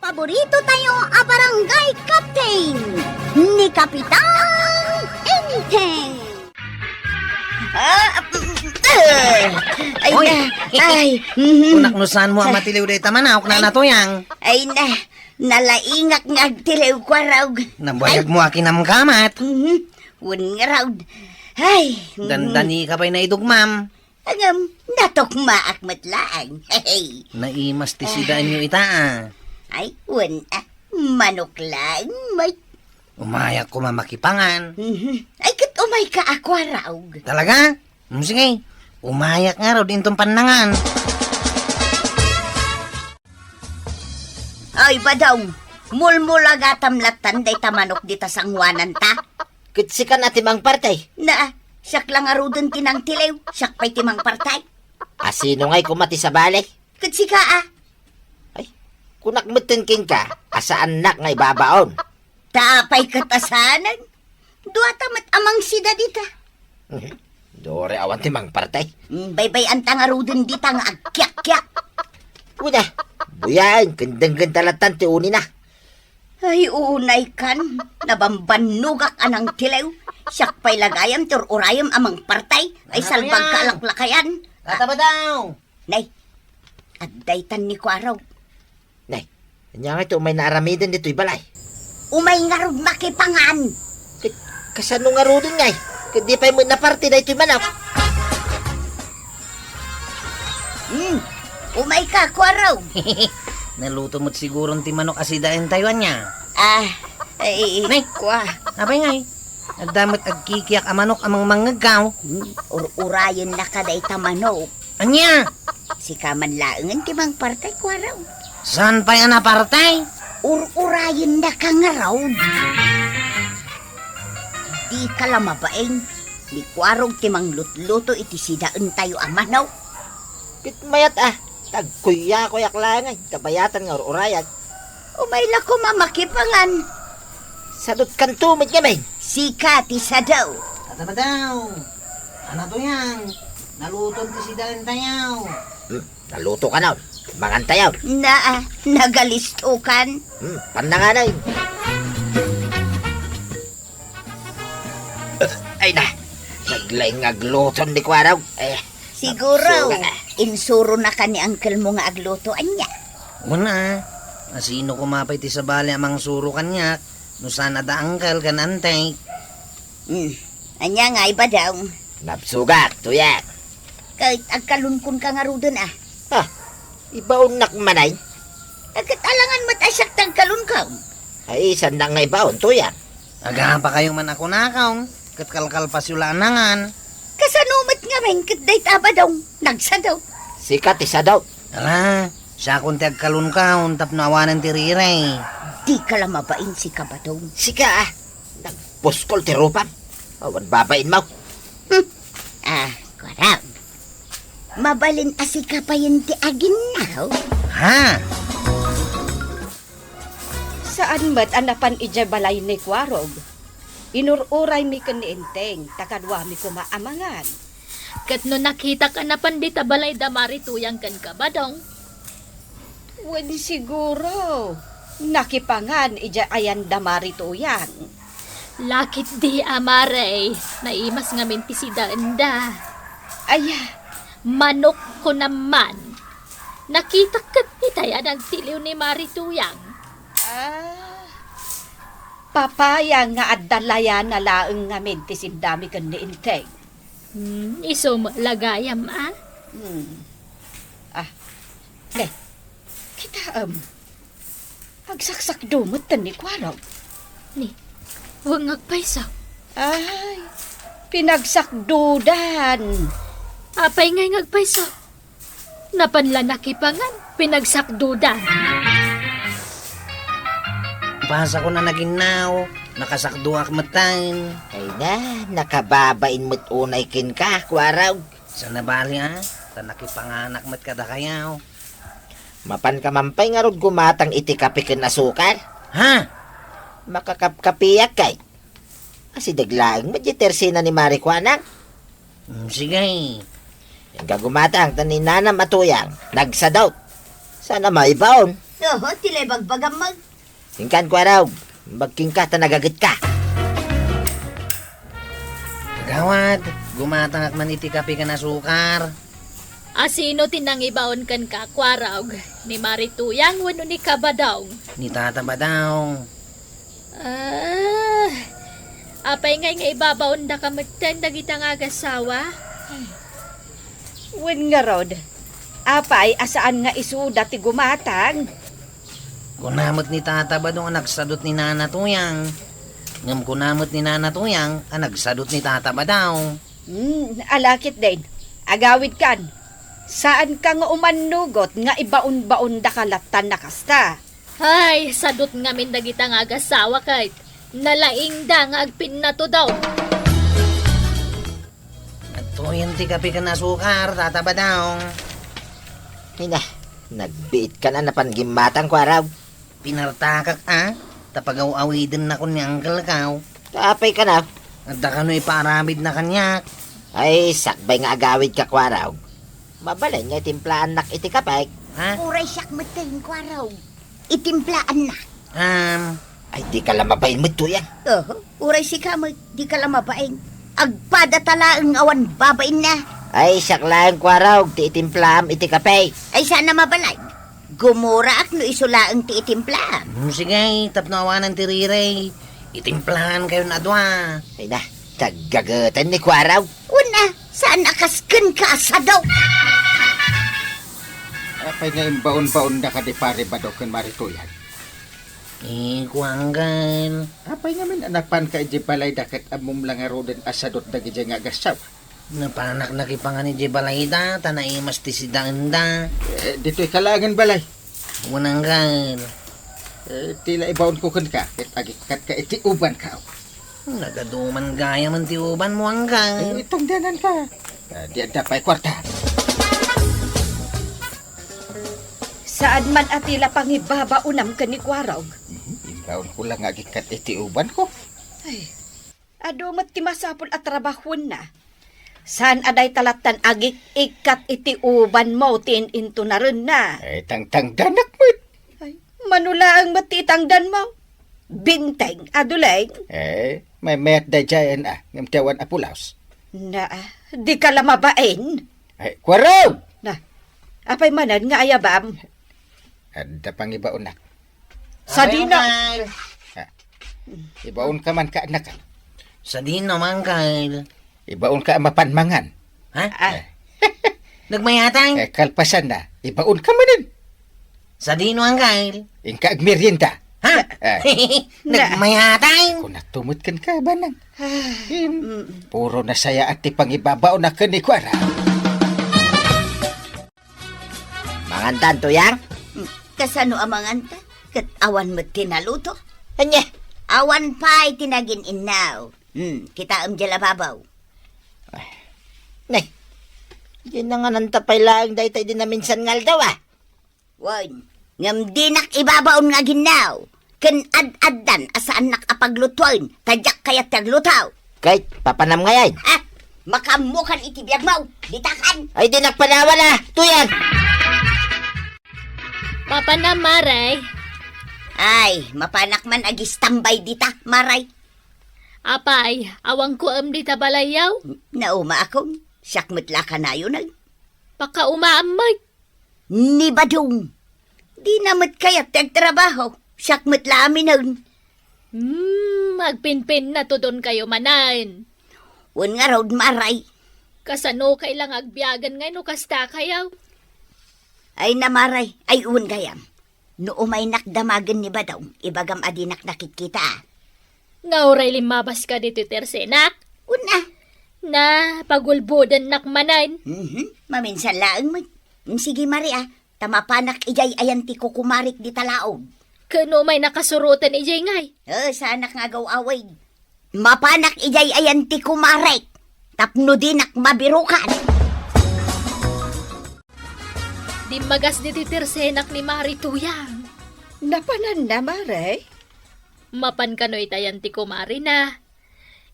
paborito tayo a barangay captain ni Kapitan Enteng. Ay Hoy. na, ay. Kunaknusan mo ang matiliw day tamanawak na natuyang. Ay na, nalaingak nga agtilaw ko raw. Nambayag mo akin ang kamat. Wun nga raw. Ay. Dandani ka pa'y naidugmam. Agam, natukmaak matlaang. Hey. Naimas ti sidaan nyo ita Ay, wun manok lang. May. Umayak ko mamakipangan. Ay, kat umay ka ako raw. Talaga? Sige, umayak nga raw din tong panangan. Ay, badong. Mulmula gatamlatan day tamanok dita sangwanan ta. Kitsikan at timang partay. Na, siyak lang arudon tinang tilaw. Siyak pa'y timang partay. Asino nga'y kumati sa balik? Katsi ka Ay, kunak mutin ka, asa anak nga'y babaon. Tapay katasanan. Dua tamat amang sida dita. Dore awan timang partay. Baybay ang tangarudon dita nga agkyak-kyak. Una, buyan, gandang-gandalatan ti uni na. Ay, unay kan. Nabambanugak anang tilaw. Siyak pa'y lagayam tur urayam amang partay. Ay Ano salbag yan? kaalaklakayan. Tata ba daw? Nay, addaytan ni Kwaraw. Nay, kanya nga ito may naaramidan dito'y balay. Umay nga rog makipangan. Kasano nga ro din nga'y? Kundi pa'y mo na parte na ito'y manok. Umay ka, Kwaraw. Naluto mo't sigurong ti manok asidain Taiwan niya. Ay, Nay. kwa. Apay ngay, nagdamot agkikiyak a manok amang manggagaw. Urayan na kaday tamanok. Anya, Si kaman laengan timang partay, Kwaraw. saan pa'y anapartay? Urayan na ka nga raw. Di ka lamabaeng. Di Kwaraw timang lutluto iti sidaan tayo amanaw. Kit mayat tagkuya ko yakla nga'y, kabayatan nga urayag. Umay la ko mamakipangan. Sadot kan tumid nga may. Sika ti sadaw. Tata ba daw? Ano to yan? Naluton ti sidain tayo. Naluto ka na, mangantayaw. Nagalistukan. Pandanganay. Ay na, naglaing agluton di Kwaraw. Siguro, Suga. insuro na ka ni uncle mo nga aglutoan niya. Una, asino kumapay ti sa bali amang suro kanyak. No sana da angkal kan antay. Anya nga iba daw. Napsugat, tuyak. Kahit agkalunkon ka nga rudon Ibaon nakmanay. Agkat alangan matasyak tang kalunkaw. Ay, isan na nga ibaon, tuyak. Agahan pa kayong manako-nakaw. Katkalkal pa siulanangan. Kasanumat nga men, kat day taba daw. Nagsa daw. Sikat isa daw. Ala, siya kung ti agkalunkaw. Tap nawanan ti riray. Di ka lang mabain si kabatong. Sika nagpuskol ti rupam. Awan babain mo. Kwaraw. Mabalin asika pa yun ti aginaw. Ha? Saan mat anapan ija balay ni Kwarog? Inururay mi kaniinteng, takadwa mi kumaamangan. Kat no nakita ka na pandita balay damari tuyang kan ka badong. Wadi siguro. Nakipangan ija ayan damari tuyang. Lakit di amare, naimas nga mintisida enda. Aya, Manok ko naman. Nakita kat itaya nagtiliw ni Mari tuyang. papaya nga addalaya na laeng nga mentisin dami kaniinteng. Iso mo lagayam Ne, kita pagsaksak dumot ni Kwarog. Ni, huwag ngagpaysa. Ay, pinagsakdudan. Apay ngay ngagpaysa. Napanla nakipangan, pinagsakdudan. Basa ko na naginaw. Nakasakduak matain. Ay na, nakababain mo't unay kin ka, Kwaraw. Sa nabali Tanakipanganak mat kada kayaw. Mapan ka mampay nga rod gumatang iti kapikin asukal. Ha? Makakapkapiyak kay. Kasi daglaang madjitersina ni Mari Kwanang. Sige. Yung gagumatang taninanam atuyang, nagsadaw. Sana maibaon. Oho, tilay bagbagam mag. Ingkan ko araw. Magking ka, tanagagit ka. Gawad, gumatangak man iti kape ka na sukar. Asino tinang ibaon kan ka, kwarog? Ni Marituyang wano ni Kabadong. Ni tata ba daw? Apay nga ibabaon da ka magtan dagitang agasawa? Wen nga rod. Apay asaan nga isuda ti gumatang. Kunamot ni tata ba dong nagsadot ni Nana Tuyang? Ngam kunamot ni Nana Tuyang, nagsadot ni tata ba daw? Alakit din. Agawid kan. Saan ka nga umanugot nga ibaon-baon da kalatan na kasta? Ay, sadot nga min dagitang agasawa kahit nalaing da nga agpin na to daw. At tuyan ti kape ka na sukar, tata ba daw? Hina, nagbiit ka na napanggimatang ko araw. Pinartakak tapagaw-awidin na kun ni Uncle Kaw. Kapay ka na. At da ka no iparamid na kanyak. Ay, sakbay nga agawid ka ko araw. Mabalay niya timplaan nak iti kapay. Ha? Uray siyak mateng kwaraw. Itimplaan na. Ay, di ka lang mabayin mo ito yan. Oho, uray si kamay, di ka lang mabaing. Agpada talaang awan babain na. Ay, saklaan ko araw. Ti itimplaan iti kapay. Ay sana mabalay. Gumura ak no isulaang ti itimplaan. Sige, tapnawanan ti Rirey. Itimplahan kayo na dwa. Ay na, tagagatan ni ko araw. Una, saan akasken ka asa daw? Apay nga imbaon-baon na ka di pare ba daw kan Marituyan? Kuanggal. Apay nga min anapan ka iji balay dakat amum lang nga roden asadot da gijay nga gasaw. Napanak na kipanga ni Jibalayda, tanaimas ti si Danda. Dito'y kalangan balay. Unanggal. Tila ibaon ko kan ka, ket agikat ka iti uban ka. Nagaduman gaya man ti uban mo anggal. Itong danan ka. Di ada pa'y kwarta. Saan man atila pangibabaunam ka ni Kwarog? Imbaon ko lang agikat iti uban ko. Ay, adumat ti masapol at trabahon na. Saan aday talatan agik ikat iti uban mo tin into na rin na. Ay, tang danak mo. Ay, manula ang matitangdan mo. Binteng, adulay. May mayat da jayan ngamtawan apulaos. Na, di ka lamabain. Ay, kwaraw! Na, apay manan nga ayabam. Ada pang ibaon na. Sa dina. Ibaon ka man ka anak. Sa di naman kay. Ibaon ka mapanmangan. Ha? Ah, Nagmayatang? Kalpasan na. Ibaon ka manin. Sa di naman kay. Ingka ag merienda. Ha? Nagmayatang? Kung natumot kan ka banang. Puro na saya at ipangibabao na ka ni Kwara. Mangantan to yang? Kasano amanganta? Kat awan mo tinaluto? Anya? Awan pa'y tinagin inaw. Kita jalababaw. Nay, yun na nga nantapay lang dahi tayo din na minsan ngal daw Wan, ngam dinak ibabaon nga ginaw. Ken ad-addan asaan nakapaglutuin. Tadyak kaya taglutaw. Kahit papanam ngayon. Ha? Makamukan itibiyag mo. Ditakan. Ay, di nagpanawa na. Tuyan! Papa na, Maray. Ay, mapanak man agis tambay dita, maray. Apay, awang ko dita balayaw. Nauma akong, sakmutla ka na yun ay. Paka umaamay. Ni badong. Di namat kaya tagtrabaho. Sakmutla amin nun. Magpinpin na to doon kayo manan. Un nga raw maray. Kasano kailang agbiyagan ngay no kasta kayaw. Ay namaray, ay un gayam. No umay nakdamagan ni badong, ibagam adinak nakikita. Ngauray limabas ka dito tersenak. Una. Na pagulbodan nakmanan. Maminsan laang mo. Sige Maria, tamapanak ijay ayanti ko kumarik di talaog. Kano may nakasurutan ijay ngay. Sanak nga gaw-away. Mapanak ijay ayanti kumarik. Tapno dinak mabirukan. Di magas dito tersenak ni Marituyang. napanan na, Maray. Mapan kano itayan ti kumari na.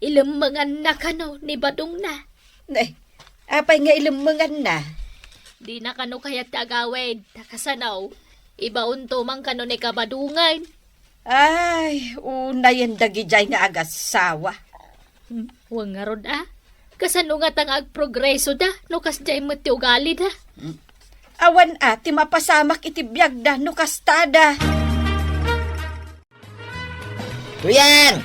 Ilumangan na kano ni Badong na. Nay, apay nga ilumangan na. Di na kano kaya tagawid, takasanaw. Ibaon to mang kanon ni kabadungan. Ay, una yan dagijay nga agasawa. Huwag nga ron Kasano nga tang agprogreso da, no kasjay mo ti ugali da. Awan ti mapasamak iti biyag da no kastada. Tuyang!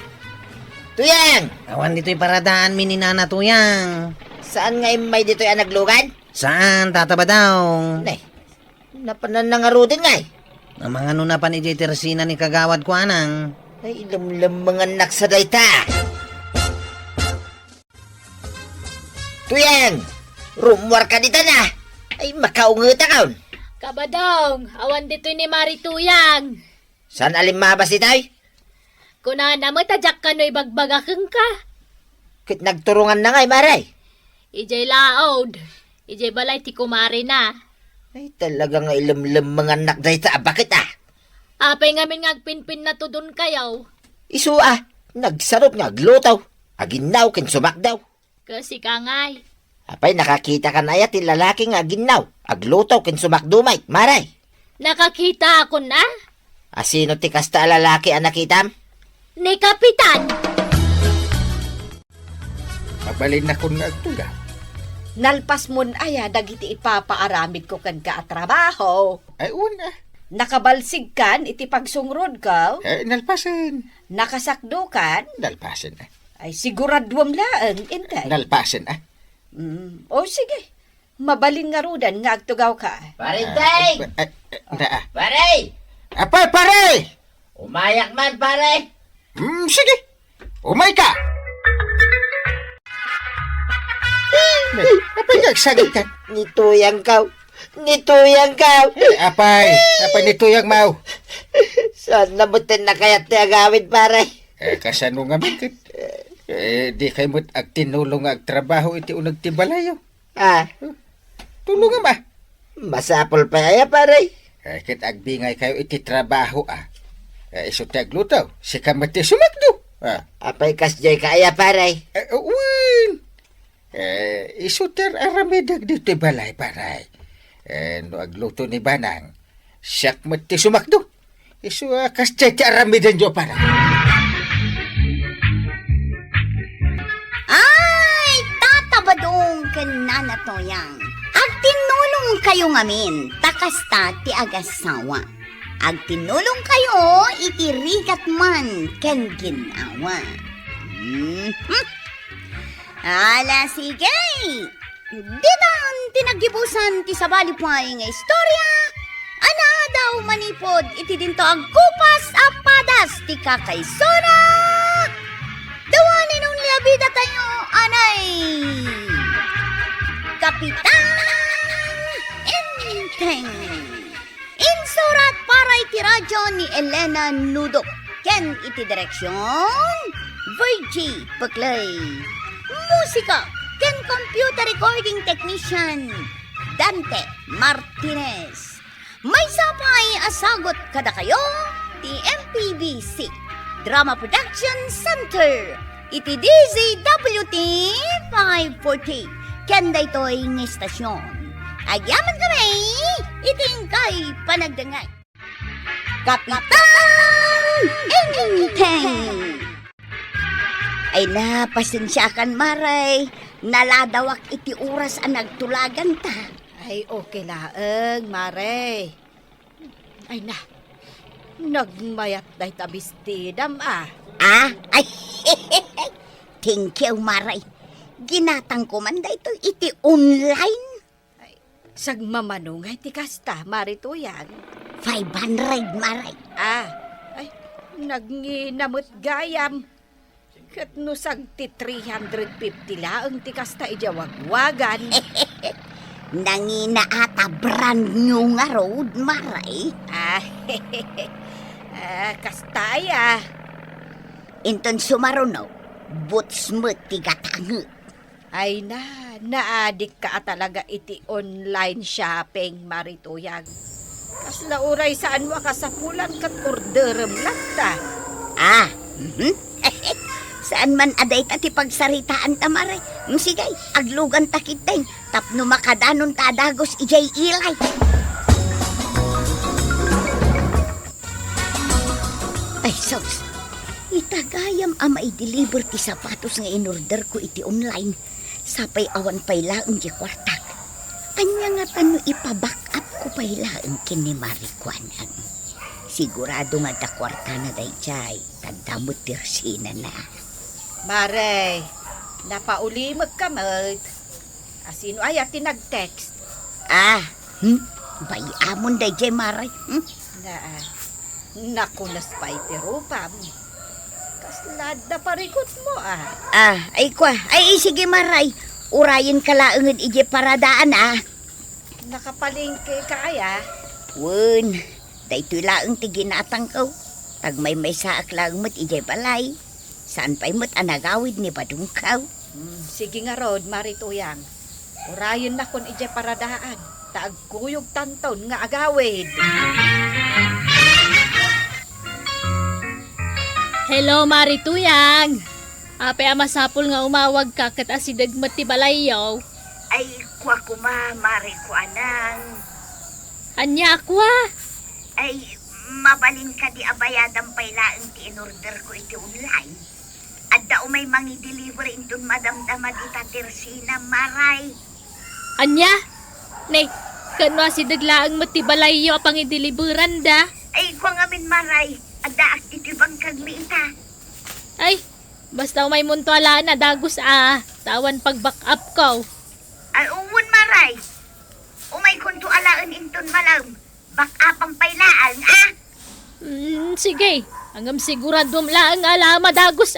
Tuyang! Awan dito'y paradaan mi ni Nana Tuyang. Saan nga may dito yung naglugan? Saan, tataba daw? Nay, napananangarudin nga Ang mga nuna pa ni J. Teresina ni Kagawad ko anang. Ay, ilam mga anak sa dayta. Tuyang! Rumwar ka dito na! Ay, makaungita kaon. Kabadong, awan dito ni Marituyang. Saan alimabas ito'y? Kunana mo tadyak ka no'y bagbagakeng ka. Kit nagturungan na nga'y, maray. Ijay laod. Ijay balay ti kumari na. Ay, talagang ilam mga anak dayta. Bakit Apay ngamin ngagpinpin na to dun kayaw. Isu nagsarap nga aglutaw. Aginaw kin sumak daw. Kasi kangay. Apay, nakakita ka na ya ti lalaki nga aginaw. Aglutaw kin sumak dumay, maray. Nakakita ako na. Asino ti kasta lalaki ang nakitam? Ni Kapitan. Mabalin na kung nagtuga. Nalpas mon aya dagiti ipapaaramid ko kan ka at trabaho. Ay, una. Nakabalsig kan iti pagsungrod ka. Ay, nalpasan. Nakasakdo kan. Nalpasan Ay siguraduam laeng intay. Nalpasan O sige. Mabalin nga rudan nga agtugaw ka. Parintay! Paray! Apay, pare! Umayak man, pare! Sige. Umay ka. Apay, nagsagit ka. Nituyang kaw. Nituyang kaw. Apay nituyang mau. Saan nabutin na kaya ti agawid, pare? Kasano nga mikit? Di kayo mo't agtinulong ag trabaho iti unag tibalayo. Tulungan ba? Masapol pa kaya, pare. Kit agbingay kayo iti trabaho iso ti aglutaw. Si kamati sumakdo. Apay kasjay kaya, pare. Uwin. Iso ti aramidag dito balay, paray. No agluto ni Banang. Siyak mati sumakdo. Iso kasjay ti aramidan jo, paray. Ay, tatabadong kanana Tuyang. Agtinulong kayo ngamin, takasta ti agasawa. Agtinulong kayo, itirigat man, ken ginawa. Ala, sige. Ditan tinagibusan ti sabalipay nga istorya. Ana daw manipod, iti dinto agkupas apadas ti kakaysona. Dawanin ang liabida tayo, anay. Kapitan Enteng. Insurat para iti radyo ni Elena Nudok. Ken iti direksyon Virgie Paclay. Musika ken computer recording technician Dante Martinez. May sapay asagot kada kayo ti MPBC Drama Production Center. Iti DZWT 540. Kenda ito'y ng istasyon. Agyaman kami, itingkay panagdangay. Kapitan Enteng! Ay na, pasensyakan maray. Naladawak iti oras ang nagtulagan ta. Ay okay laeng, mare. Ay na. Nagmayat day tabistidam Ay, thank you maray. Ginatang ko man da ito iti online. Sagmamanungay ti kasta, Marituyang. 500 maray. Ay, nagnginamot gayam. Kat no sagti 350 laang ti kasta ijawagwagan. Nangina ata brand new nga road maray. Kastaya. Inton sumaruno, boots mo ti gatangot. Ay naadik ka talaga iti online shopping, Marituyang. Kasla uray saan mo kasapulan kat orderem lakta. Saan man aday ti pagsaritaan tamaray. Sige, aglugan takiteng, tapno makadanon tadagos ijay ilay. Ay, sos. Itagayam ama i-deliver ti sapatos nga in-order ko iti online. Sapay awan pay laeng di kwartak. Anya nga tano ipaback up ko pay laeng kini Marikwanan. Sigurado nga da kwarta na dayjay. Tagdamot tirsina na. Mare, napaulimag ka mat. Asino ay ati nag-text? Bayamon dayjay maray. Naku na spy pero pam. Kaslad na parikot mo Ay kwa. Ay, sige maray. Urayin ka laengan ije paradaan Nakapalingke kaya. Wun. Daytoy laeng ti ginatang ko. Tagmay saak lang mat ije balay. Saan pa'y mat anagawid ni Badungkaw? Sige nga rod, Marituyang. Urayon na kon ije paradaan. Taagkuyog tanton nga agawid. Hello, Marituyang. Ape masapul nga umawag ka kat asidag ti balayaw. Ay, kwa kuma, Marikwanan. Anya akwa? Ay, mabalin ka di abayadang pailaang ti in-order ko iti online. At daw may mangi-deliver indun madamdama di Tirsina, maray. Anya? Nay, kanwa si daglaang matibalayo apang idiliburan da. Ay, kwa ngamin maray. Adda aktitibang kag miita. Ay, basta may munto ala na dagos tawan pag back up ko. Ay, umun maray. Umay kunto alaan intun malam. Bakapang pailaan, Sige, hanggang siguradom lang ala madagos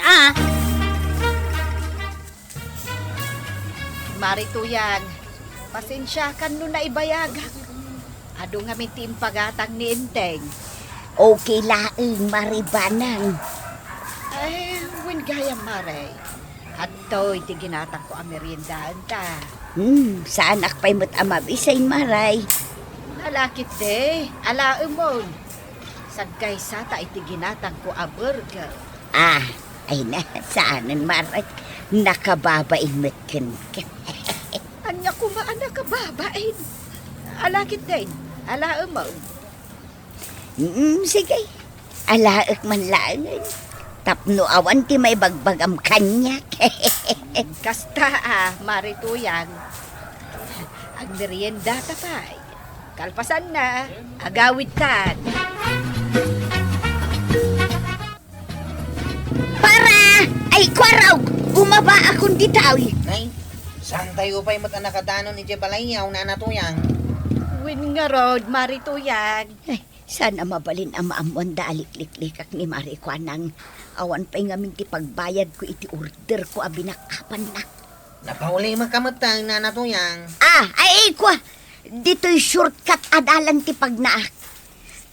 Marituyang, pasensya kan no na ibayaga. Ado nga mintim pagatang ni Inteng. Okay laeng, Maribanang. Ay, win gaya mare. Adtoy ti ginatang ko ameriendaan ta. Saan akpay mo't amabisay, maray. Nalakit de, ala umon. Sagkay sa ta iti ginatang ko a burger. Ay na, saanan, maray. Nakababain mo't ken. Anya kumaan na kababain. Alakit din, ala umon. Sige, alaak man lang. Tapno awan ti may bagbagam kanyak. Kasta Marituyang. Ang merienda tapay. Kalpasan na, agawid ka. Para! Ay, kwaraw! Bumaba akong ditaw. Nay, saan tayo pa'y nakadanon ni Jebalayaw na natuyang? Win nga rod, Marituyang. Ay, sana mabalin ang maamuan da alikliklikak ni Marikwanang. Awan pa'y ngamin ti pagbayad ko iti order ko abinakapan na. Napauli makamatang na natuyang. Ay, kwa! Dito'y shortcut adalan ti pagnaak.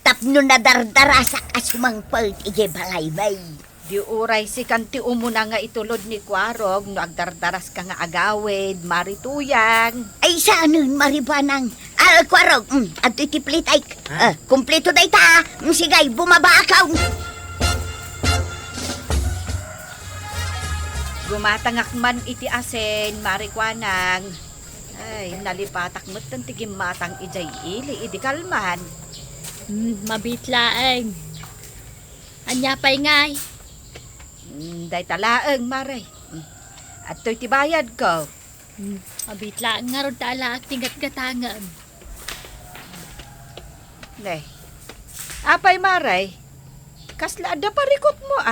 Tapno na dardarasak asumang part ije balaybay. Di uray si kanti umuna nga itulod ni Kwarog no agdardaras ka nga agawid, Marituyang. Ay, saan nun, Maribanang? Kwarog, at iti plitay. Kumpleto day ta. Sigay, bumaba akaw. Gumatangak man iti asen, Marikwanang. Ay, nalipatak mo't ang tigimatang ijay ili, idi kalman. Mabitlaeng. Anya pa'y ngay. Day talaeng, Maray. At to'y tibayad ko. Mabitlaeng nga ron taala at tingat-gatangan. Ne. Apay, Maray. Kasla da parikot mo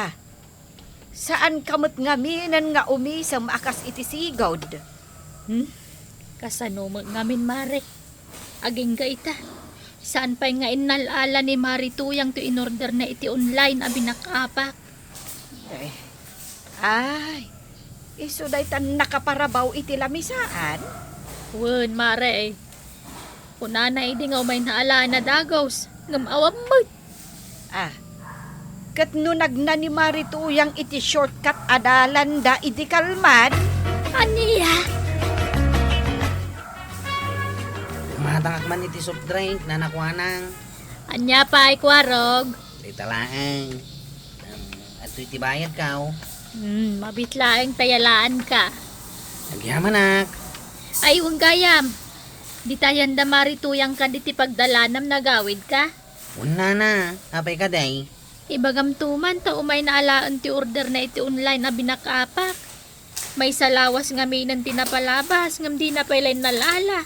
Saan kamot nga minan nga umisam akas iti sigod? Kasano mo ngamin mare. Aging gaita. Saan pa'y nga inalala ni Marituyang to in-order na iti online abinakapak. Ay, iso day tan nakaparabaw iti lamisaan. Wen mare. Kuna na idi nga umay naala na dagos. Ngamawam mo. Kat no nagna ni Marituyang iti shortcut adalan da iti kalman. Aniya? Matangak man iti soft drink na nakwanang. Anya pa ay kwarog. Di talaang. At iti bayad ka Mabitlaeng tayalaan ka. Nagyamanak. Ay, gayam. Di tayan da Marituyang ka di ti pagdalanam nagawid ka. Una na. Apay ka day. Ibagam tuman ta umay naalaan ti order na iti online na binakapak. May salawas nga may nang tinapalabas ngam di na pailay nalala.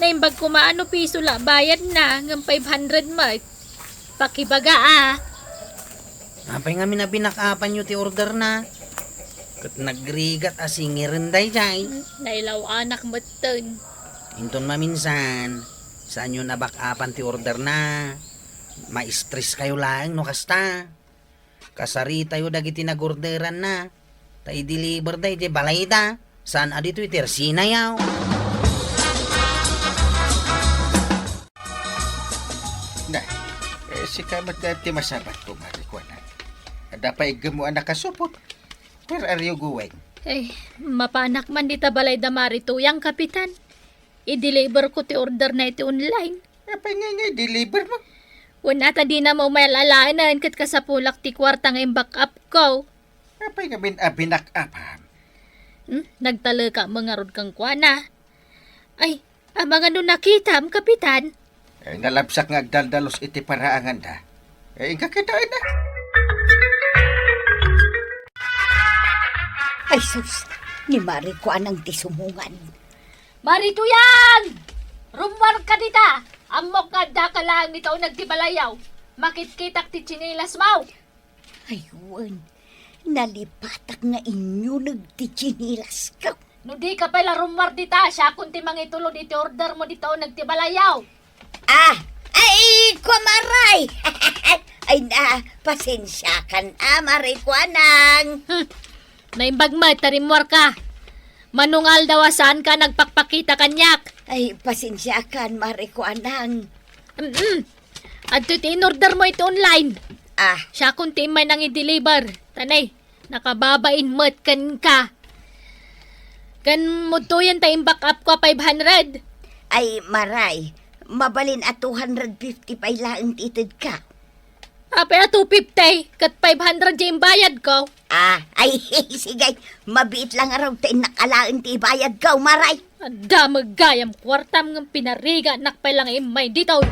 Naimbag kumaano piso la bayad na ngam 500 mark. Pakibaga Apay nga na binakapan nyo ti order na. Kat nagrigat asingirin day jay. Nailaw anak matan. Inton maminsan, saan nyo nabakapan ti order na? Ma-stress kayo lang no kasta. Kasari tayo dagiti nagorderan na. Ta i-deliver day di balay da. Saan adito iti Tersina yaw? Na, si kamat dati masabat ko, Marikwana. Ada pa igamo anak kasupot. Where are you going? Mapanak man dita balay da Marituyang kapitan. I-deliver ko ti order na iti online. Apay nga deliver mo. Wala ta di na mo may alalaanan kat kasapulak ti kwarta nga back-up ko. Apay nga binakapam. Nagtala ka mga rod kang kwana. Ay, mga nun nakita, kapitan. Nalabsak nga agdaldalos iti paraangan da. Kakitaan na. Ay sus, ni Marikuan ang tisumungan. Marituyang! Rumwar ka dita! Amok nga da ka lang nito nagtibalayaw. Makitkitak ti chinilas mo. Ayun, nalipatak nga inyo nagtichinilas ka. No di ka pala rumwar dita, siya kunti mangitulod iti order mo dito nagtibalayaw. Ay, kumaray! Ay na, pasensya kan, Marikuanang. Naimbag mo, tarimwar ka. Manungal daw saan ka nagpakpakita kanyak. Ay, pasensya kan, Marikuanang. At in-order mo ito online. Ah, Siya kunti may nang i-deliver. Tanay, nakababain mo't kan ka. Kan mo to yan tayong backup ko 500. ay, maray. Mabalin at 250 pa ilang titid ka. Apay 250. Kat 500 yung bayad ko. Ay, sige. Mabiit lang araw tayo nakalaan ti bayad ka, maray. Ada magayam kwartam ng pinariga nakpay lang imay dito.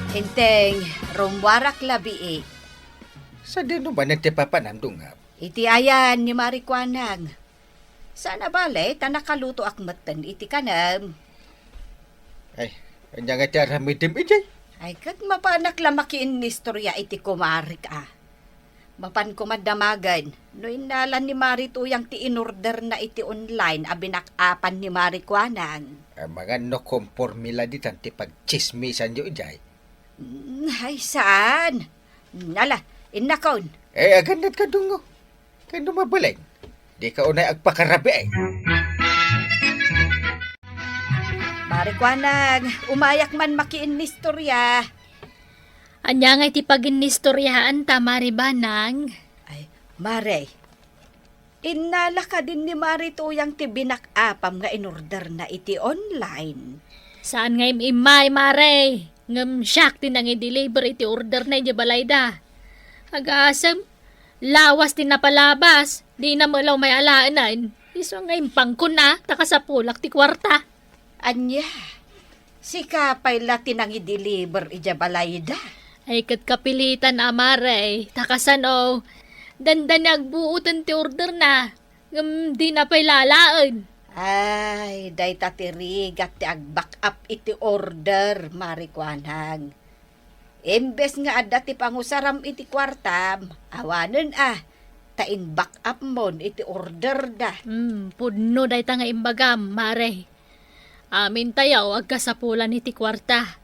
Inteng, rumwarak labi Sa dino ba nagtipapanandong nga? Iti ayan ni Marikuanang. Sana bale, tanakaluto akmatan iti kanam. Ay, kanya nga tiaramidim ijay. Ay, kat mapanak lamakiin ni istorya iti kumarik Mapan ko madamagan, no inalan ni Marituyang ti inorder na iti online abinakapan ni Marikuanang. Ang mga no conformila di tanti pagchismisan nyo ijay. Ay, saan? Nala, inakon. Agandad ka dungo. Kaya mabaleng. Di ka unay agpakarabi ay. Marikuanang, umayak man makiin ni istorya. Anya nga iti pag-inistoryahan ta Maribanang. Ay, Mare, inala ka din ni Marituyang ti binakapam nga inorder na iti online. Saan nga imay mare? Ngam siyak tin ang i-deliver iti order na iti balayda. Agasam, lawas din napalabas. Di na malaw may alaanan. Iso nga impangko na, takasapulak ti kwarta. Anya, si kapay latin ang i-deliver iti balayda. Ay kat kapilitan amare, takasan o. Dandan nagbuutan ti order na. Ngam di na pa'y lalaan. Ay, day tatirigat ti ag-back up iti order, Marikuanang. Imbes nga adda ti pangusaram iti kwartam, awanen tain back up mon iti order da. Pudno day ta nga imbagam, mare. Amin tayaw agkasapulan iti kwarta.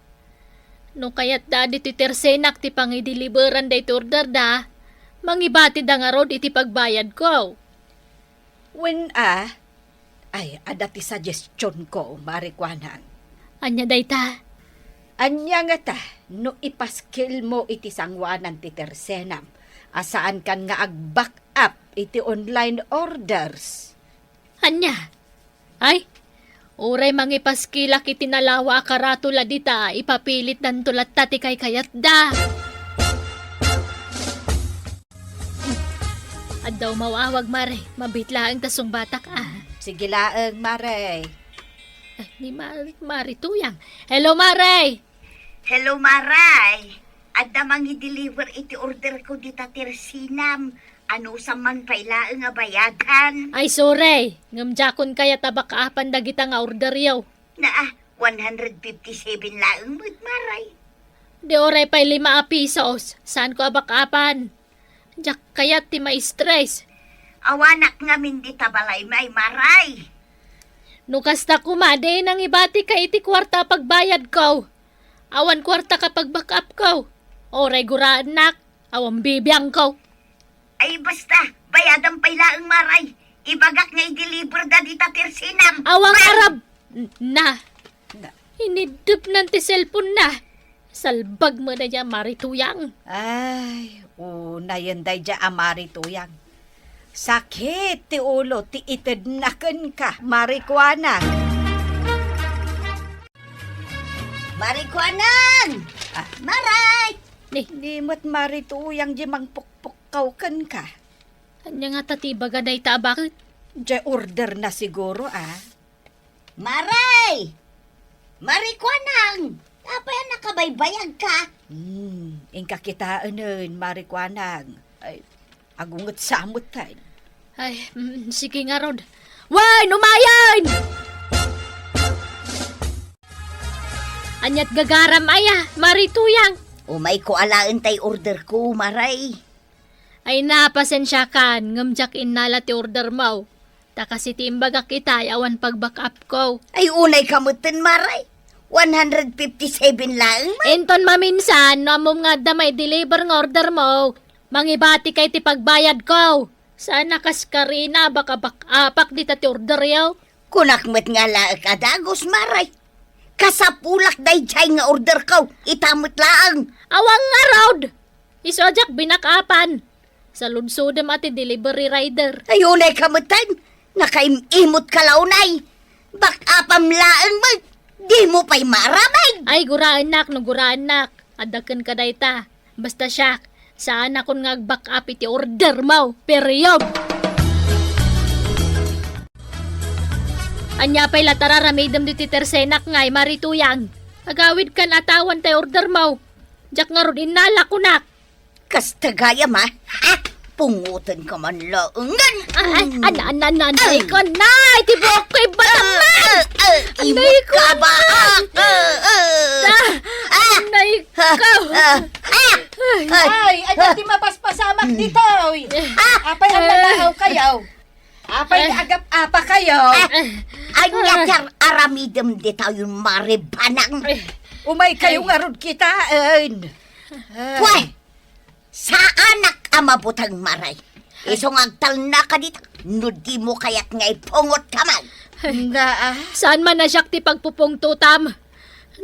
No kayat da ti tersenak ti pangideliveran day ti order da, mangibati da nga rod iti pagbayad ko. When ay, ada ti suggestion ko, Marikuanang. Anya day ta? Anya nga ta, no ipaskil mo iti sangwanan ti tersenam, asaan kan nga ag-back up iti online orders. Anya? Ay, uray mangipaskilak iti nalawa akaratula dita, ipapilit nan tulat tati kay kayat da. At daw mawawag mare, mabitlaang tasong batak Sige laeng, Mare. Ay, ni Marituyang. Hello, Mare! Hello, Maray. Adda mang i-deliver iti order ko dita tirsinam. Ano sa man pailaan nga bayadan? Ay, sorry. Ngamjakon kaya tabakaapan dagita nga order yaw. Na 157 laang mo't Maray. Di oray pa'y 5 pisos. Saan ko abak-apan? Jak kaya ti ma-stress. Awanak nga min dita balay may Maray. Nukasta kumade nang ibati ka iti kwarta pagbayad ko. Awan kwarta kapag back up ko. Oray guraan nak. Awan bibiyang ko. Ay basta, bayadan pailaang Maray. Ibagak nga i-deliver da dita tirsinam. Awang Arab. Na. Hinidip ng ti cellphone na. Salbag mo na dyan, marituyang. Ay, una yan day dya amari tuyang. Sakit ti ulo, ti itednaken ka, marikwanan. Marikwanan! Maray! Ni mo't marituyang di mangpukpukaw ka. Anya nga tatibaga day ta, bakit? Dya order na siguro Maray! Marikwanang! Apa yan nakabaybayag ka? Ingka kitaan nun, marikwanang. Ay, agungot samot tayo. Ay, sige nga, Rod. Way, numayan! Anyat gagaram aya, marituyang. Umay ko alaan tay order ko, Maray. Ay napasensya kan, ngamjak inala ti order mo. Takasi timbaga kita, awan pag-back up ko. Ay unay kamutin, Maray. 157 lang. Enton maminsan, namom nga damay deliver ng order mo. Mangibati kay ti pagbayad ko. Sana kas karina, baka bakapak di ti order yaw. Kunakmet nga laak adagos, Maray. Kasapulak day jay nga order ko. Itamot laang. Awang nga, Rod! Isojak binakapan. Sa lunsodem ati delivery rider. Ay unay kamutin. Nakaimimot ka launay. Bakapam laang mo. Di mo pa'y maramay. Ay, guraan nak, no guraan nak. Adakan ka dayta. Basta siya, saan akong nga-back up iti order mo. Period. Anya pa'y latarara maidam diti tersenak ngay, marituyang. Agawid kan atawan tay order mo. Jak nga ron inala ko nak. Kastagaya ma. Ha? Pungutan ka man laungan. Ay, anay ko, nay! Tibok ko'y bataman! Imot ka ba? Anay ko! Ay, di mapaspasamak dito. Apay ang nalahaw kayo. Apay agap-apa kayo. Anya kar aramidem di tayo maribanang. Umay kayo nga ron kitaan. Pway! Sa anak amabutang Maray. Isong agtal na ka dito. No di mo kaya't ngay pungot ka man. Saan man na siyak ti pagpupong tutam?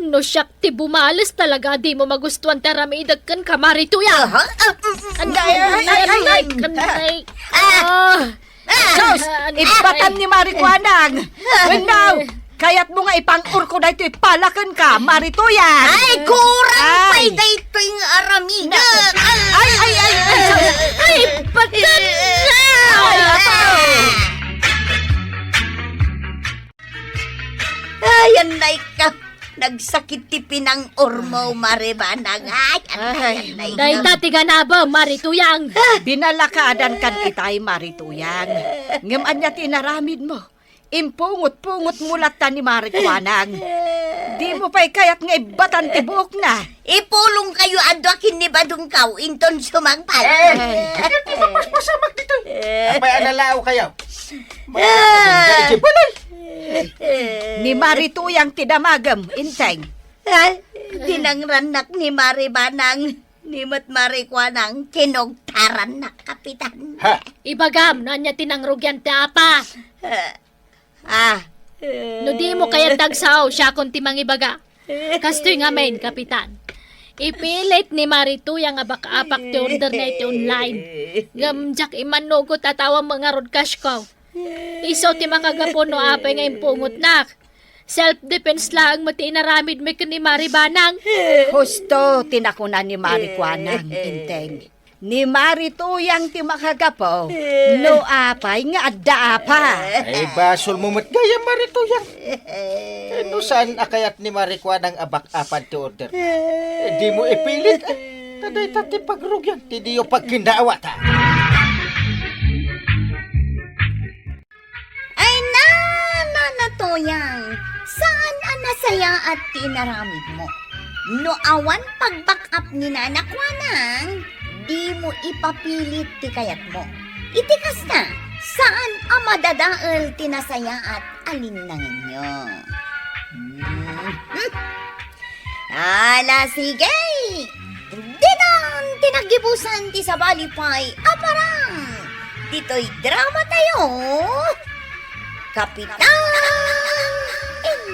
No siyak ti bumalas talaga di mo magustuhan taramidag kan kamari tuya. Anday. Sos, ibatan ni Marikwanang. Wendaw, kaya't mo nga ipang-ur ko na ito ipalakan ka, Marituyan. Ay, kurang pa'y dito yung aramida. Ay, patan na! Ay, anay ka. Nagsakit ti pinang ormo, maribanang. Ay, anay Dahil ka. dati ganaba, marituyang. Binalakadan kan itay, Marituyan. Ngam anya tinaramid mo. Impungot-pungot mulat ta ni Marikwanang. Di mo pa'y kaya't nga ibatan tibok na. Ipulong kayo adwakin ni Badong Kaw, inton sumangpal. Di mapaspasamak dito. Apay alalaw kayo. Mga balay. Ni Marituyang tidamagam, inteng. Dinangranak ni Maribanang, ni Marikwanang, kinogtaran na kapitan. Ha? Ibagam, nanya tinangrugyan ti apa. No di mo kaya tagsaw, siya kung timang ibaga. Kastoy nga main, kapitan. Ipilit ni Marituyang nga baka apak ti order na iti online. Gamjak imanugot at awang mga road cash ko. Iso ti makagapon no apay nga impungot nak. Self-defense lang mati inaramid may ni Maribanang. Husto tinakunan ni Marikwanang, inteng. Ni Marituyang ti makagapo, no apay nga adda apa. Ay, basol mo matgaya, Marituyang. No saan akayat ni Marikwa ng abak-apan ti order? Di mo ipilit. Taday tati pagrugyan. Ti diyo pagkindawa ta. Ay na Toyang, saan ang nasaya at tinaramid mo? No awan pag-back up ni nanakwanang, di mo ipapilit ti kayat mo. Itikas na, saan ang madadaal tinasaya at alinangin nyo? Ala, sige! Dinang tinagibusan ti sa balipay, aparang! Dito'y drama tayo! Kapitan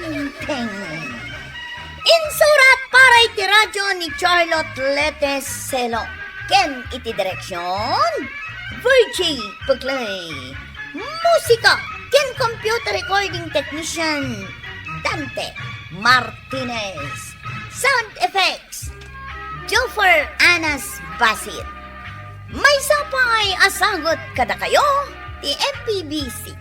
Inteng. Insurat para iti radyo ni Charlotte Letes Selo. Ken iti direksyon Virgie Puglay. Musika ken computer recording technician Dante Martinez. Sound effects Joffer Anas Basit. May sapay asagot kada kayo ti MPBC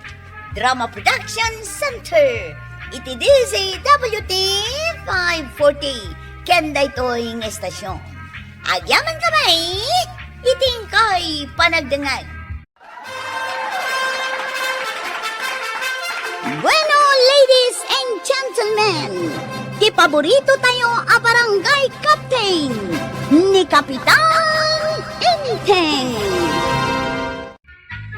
Drama Production Center. Iti DZWT 540 Kenday Toying Estasyon. Agyaman kamay, iting kay panagdangan. Bueno, ladies and gentlemen, ti paborito tayo a barangay captain ni Kapitan Inteng.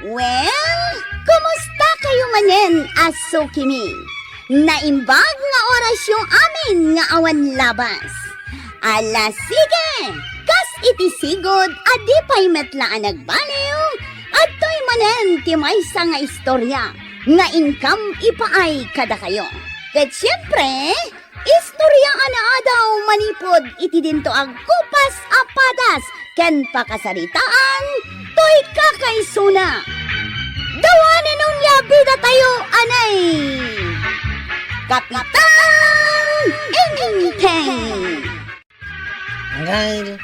Well, kumusta kayo manen, Asukimi? Naimbag nga oras yung amin nga awan labas. Ala sige, kas iti sigod adi pa'y metlaan nagbaliw at to'y manen ti maysa nga istorya nga income ipaay kada kayo. Ket syempre, istorya ana adaw manipod iti dinto ag kupas apadas ken pakasaritaan to'y kakaisuna. Dawanan nung yabida tayo anay Kapitan Inteng. Ngayon,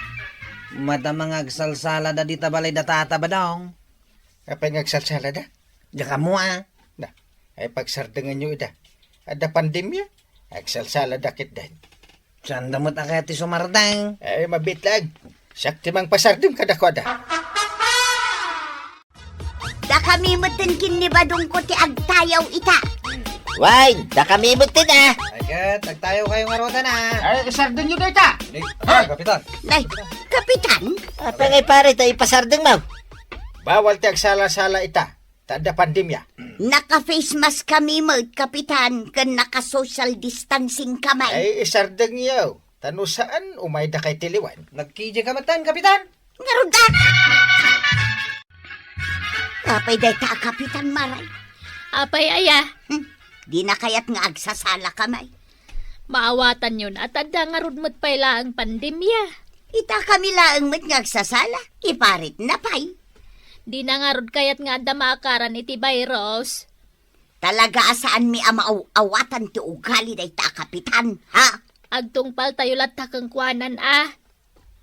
madamang agsalsala da di tabalay da tata ba dong? Apay ngagsalsala da? Diya ka mo ah. Na, ay pagsardangan nyo ida. Ada pandemya, agsalsala dakit din. Saan damot akaya ti sumardang? Ay, mabitlag. Sakti mang pasarding kada ko da. Da kami matenkin ni badong ko ti agtayaw ita. Why, nakamimot din ah. Agad, nagtayo kayong arutan ah. Ay, isarding nyo da ita. Kapitan. Nay, Kapitan? Apay ngay pare, tayo ipasarding mo. Bawal ti agsala-sala ita. Tada pandemya. Naka-face mask kami mo, Kapitan, kan naka-social distancing kamay. Ay, isarding yaw. Tano saan umay da kay tiliwan? Nagkidya ka matan, Kapitan. Ngaron ka! Apay day ta, Kapitan Maray. Apay aya, Di na kayat nga agsasala kamay. maawatan yun at adda nga rudmot pala ang pandemya. Ita kami laang met nga agsasala, iparit na pay. Di na nga rud kayat nga adda maakaran iti virus. Talaga asaan mi awatan ti ugali day ta, Kapitan, ha? Agtungpal tayo latak ang kuanan ah.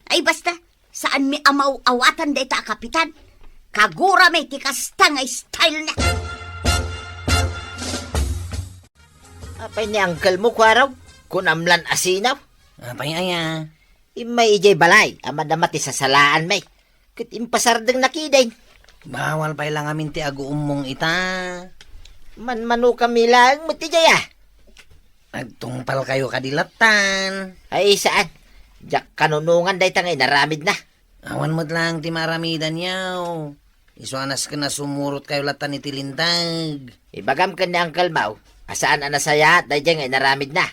Ay basta, saan mi awatan day ta, Kapitan? Kagura may ti kasta nga style na. Apay ni uncle mo kwaraw, kunamlan asinaw. Apay aya. Imay ijay balay, amadamati sa salaan may. Kit impasardeng nakiday. Bawal pa ilang amin ti aguumong ita. Man-manu kami lang matijay ah. Nagtungpal kayo kadilatan. Ay saan? Jak kanunungan day tangay naramid na. Awan mo't lang ti maramidan yaw. Isuanas ka na sumurot kayo latan iti lintag. Ibagam ka ni uncle Mau. Asaan ang nasaya at day ngay naramid na.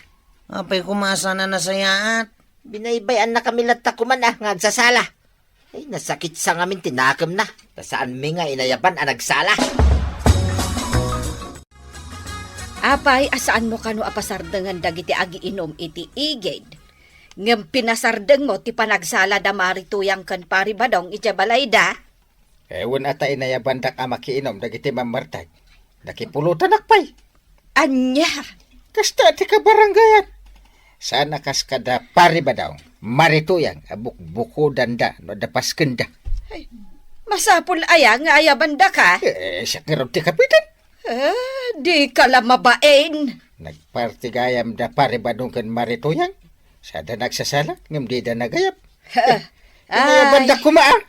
Apay kumasa na nasayaat. Binaybayan na kami latakuman ah, ngagsasala. Ay, nasakit sa ngamin tinakam na. Saan mi nga inayaban ang nagsala. Apay, asaan mo kano apasardangan dagiti agiinom iti igid. Ngem pinasardeng mo ti panagsala da marituyang kan pari badong iti balay da. Ewan ata inayaban dak amakiinom dagiti mamartag. Nakipulutan akpay. Anya, Kasta ti kabarangayan. Sana kas kada pari ba daw? Marituyang abuk buko danda no dapas kenda. Masapul aya nga ayabanda ka. Siya nga ron ti kapitan. Di ka la mabain. Nagpartigayam da pare badong kan maritoyang. Sada nagsasala, ngam di da nagayap. Inayabanda kumaan.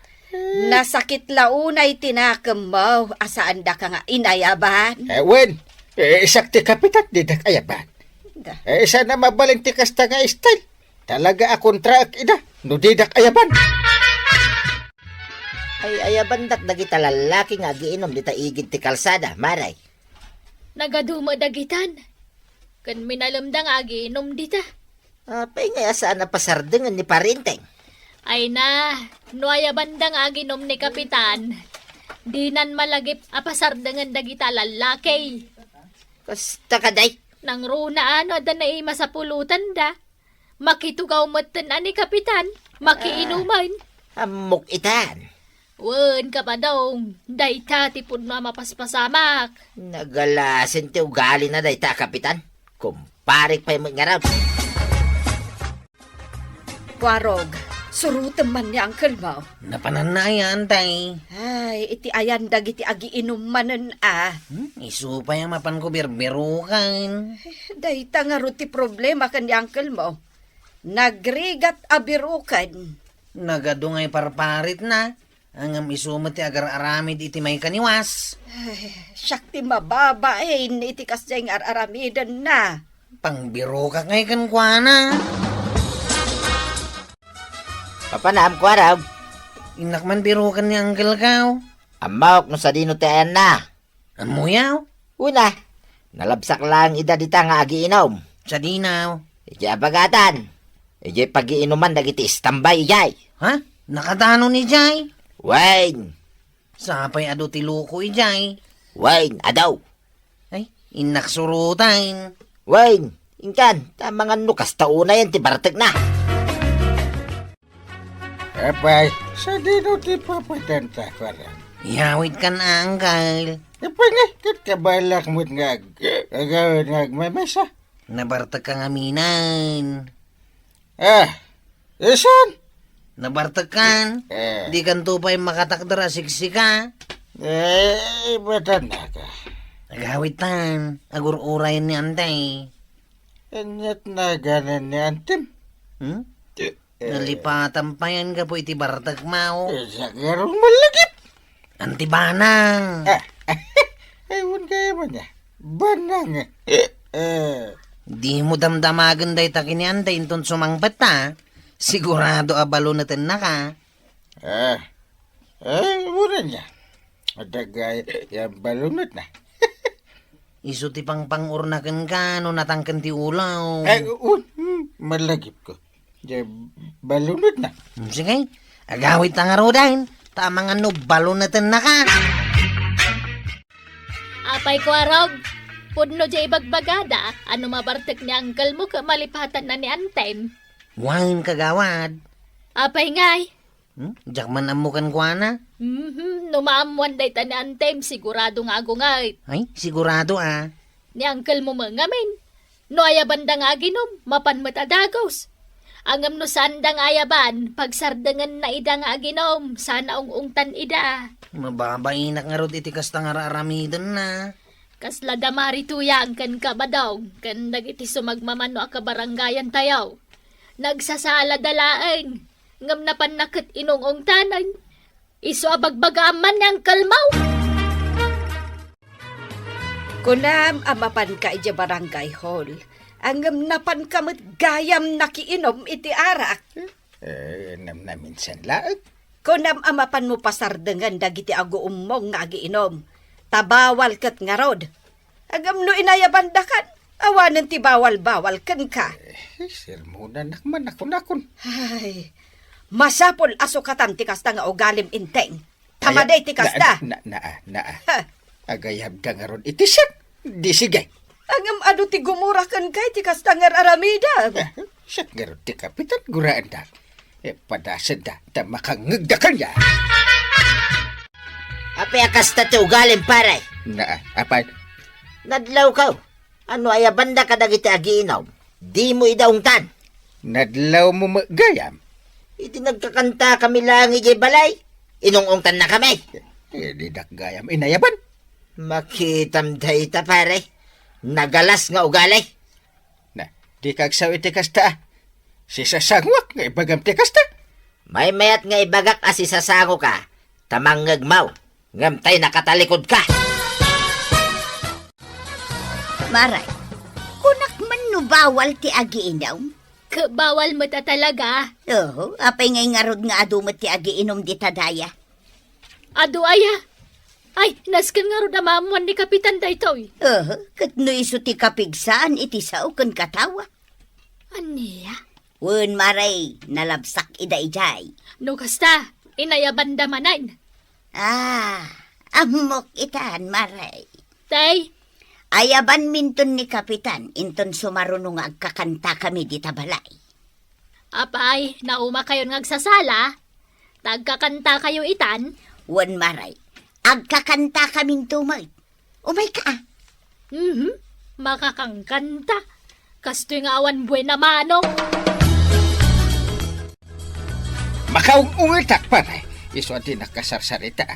Nasakit launay tinakam mo. Asaan da ka nga inayaban? Wen, isak ti kapitan, di da kayaban. Sana mabaling ti kasta nga style. Talaga akong traak ida, no di da kayaban. Ay ayabandak dagita lalaki nga giinom dita igid ti kalsada, maray. Nagaduma dagitan. Kan minalamdang agi inom dita. Pay nga saan na pasardengan ni parinteng. Ay na, nuaya bandang aginom ni Kapitan. Dinan malagip apasardangan dagita lalaki. Kasta ka day. Nang runa ano da na ima sa pulutan da. Makitugaw matan ani Kapitan. Makiinuman. Amok itan. Wen ka pa daw. Dayta tipod na mapaspasamak. Nagalasin ti ugali na day ta, kapitan. Kumparik pa yung ngaraw. Warog, surutan man ni Uncle mo. Napananayan, tay. Ay, iti ayan dagiti agi inumanen Isu pa yung mapan ko berberukan. Dayta nga ruti problema kan ni Uncle mo. Nagrigat abirukan. Nagadungay parparit na. Angam isumat ti agar aramid iti may kaniwas. Siyak ti mababain iti kasyang aramidan na. Pangbiro ka ngay kan kuana. Papanam ko araw. Inakman biro kan ni Uncle Kaw. Amawak no sa dino ti ayan na. Amuyaw. Una, nalabsak lang ida dita nga agi inom. Sa dinaw. Iji abagatan. Iji pag-iinuman dagiti istambay ijay. Ha? Nakadano ni Jay? Wine. Sapay ado ti luko ijay. Wine, adaw. Ay, inaksurutan. Wine, ingkan, tamangan no kastauna yan ti bartek na. Apay, sa dino ti papatanta ko rin. Yawit ka na, Uncle. Apay nga, kat kabalak mo't nga agawin nga agmamesa. Nabartag ka nga minan. Isan? Nabartag kan. Di kan tupay makatakdara siksika. Batan na ka. Nagawitan. Agur-uray ni Antay. Anyat na ganan ni Antim. Nalipatan pa yan ka po iti bartag mao. Sa garong malagip. Antibanang. Ewan kaya mo niya. Banang. Di mo damdamagan day takin ni Antay inton sumangpat ta. Sigurado abalo natin na ka. Muna niya. Adagay, yung balunod na. Isu ti pang pangurnakan ka no natangkan ti ulaw. Malagip ko. Balunod na. Sige, agawit ang arodahin. Tamang ano, balo natin na ka. Apay ko arog. Pudno di ibagbagada. Ano mabartek ni Uncle mo ka malipatan na ni Antem. Wine kagawad. Apay ngay. Jakman amukan kwa na. Numaamuan day ta ni Antem. Sigurado nga ako ngay. Ay, sigurado ah. Ni Uncle mo mangamin. No ayabanda nga ginom. Mapan matadagos. Angam no sandang ayaban. Pagsardangan na ida nga ginom. Sana ungungtan ida. Mababainak nga rod iti kasta nga raramidan na. Kasla damari tuyang kan kabadaw. Kan dagiti sumagmamano akabarangayan tayaw. Nagsasala dalaeng. Ngam na panakit inungong tanan. Iso abagbagaman niyang kalmaw. Kunam amapan ka ija barangay hall. Angam napan kamot gayam nakiinom iti arak. Na minsan laag. Kunam amapan mo pasardengan dagiti ago umong nga agiinom. Tabawal kat nga rod. Agam no inayabandakan. Awanan ti bawal-bawal kan ka. Sirmunan nakman nakon. Ay, masapol asukatan ti kasta nga ugalim inteng. Tamaday ti kasta. Agayab da nga ron itisak. Di sige. Angam ado ti gumurakan kay ti kasta nga aramida. Siyak nga ron ti kapitan guraan da. Padasan da. Ta makangagda kanya. Apay akasta ti ugalim paray. Apay. Nadlaw ka. Ano ayabanda ka dagiti agiinom? Di mo idaungtan. Nadlaw mo magayam. Iti nagkakanta kami lang ijay balay. Inungungtan na kami. Di dakgayam inayaban. Makitam dayta pare. Nagalas nga ugalay. Na, di kagsawi ti kasta. Si sasangwak nga ibagam ti kasta. May mayat nga ibagak asi sasango ka. Tamang ngagmaw. Ngamtay nakatalikod ka. Maray, kunak man no bawal ti agiinaw. Bawal mo ta talaga. Oo, apay ngay ngarod nga adumat ti agiinom di tadaya. Ado aya. Ay, naskan nga ro na mamuan ni Kapitan daytoy. Oo, kat no iso ti kapigsaan iti sao kan katawa. Aniya? Wen maray, nalabsak ida-ijay. No kasta, inayaban damanan. Amok itan maray. Tay, Ayaban minton ni Kapitan, inton sumarunong agkakanta kami di tabalay. apay, nauma kayo ngagsasala. Tagkakanta kayo itan. Wen maray, agkakanta kaming tumay. Umay ka. Makakangkanta. Kastoy nga awan buena manong. Makaungungit pare. Iso di nakasarsarita.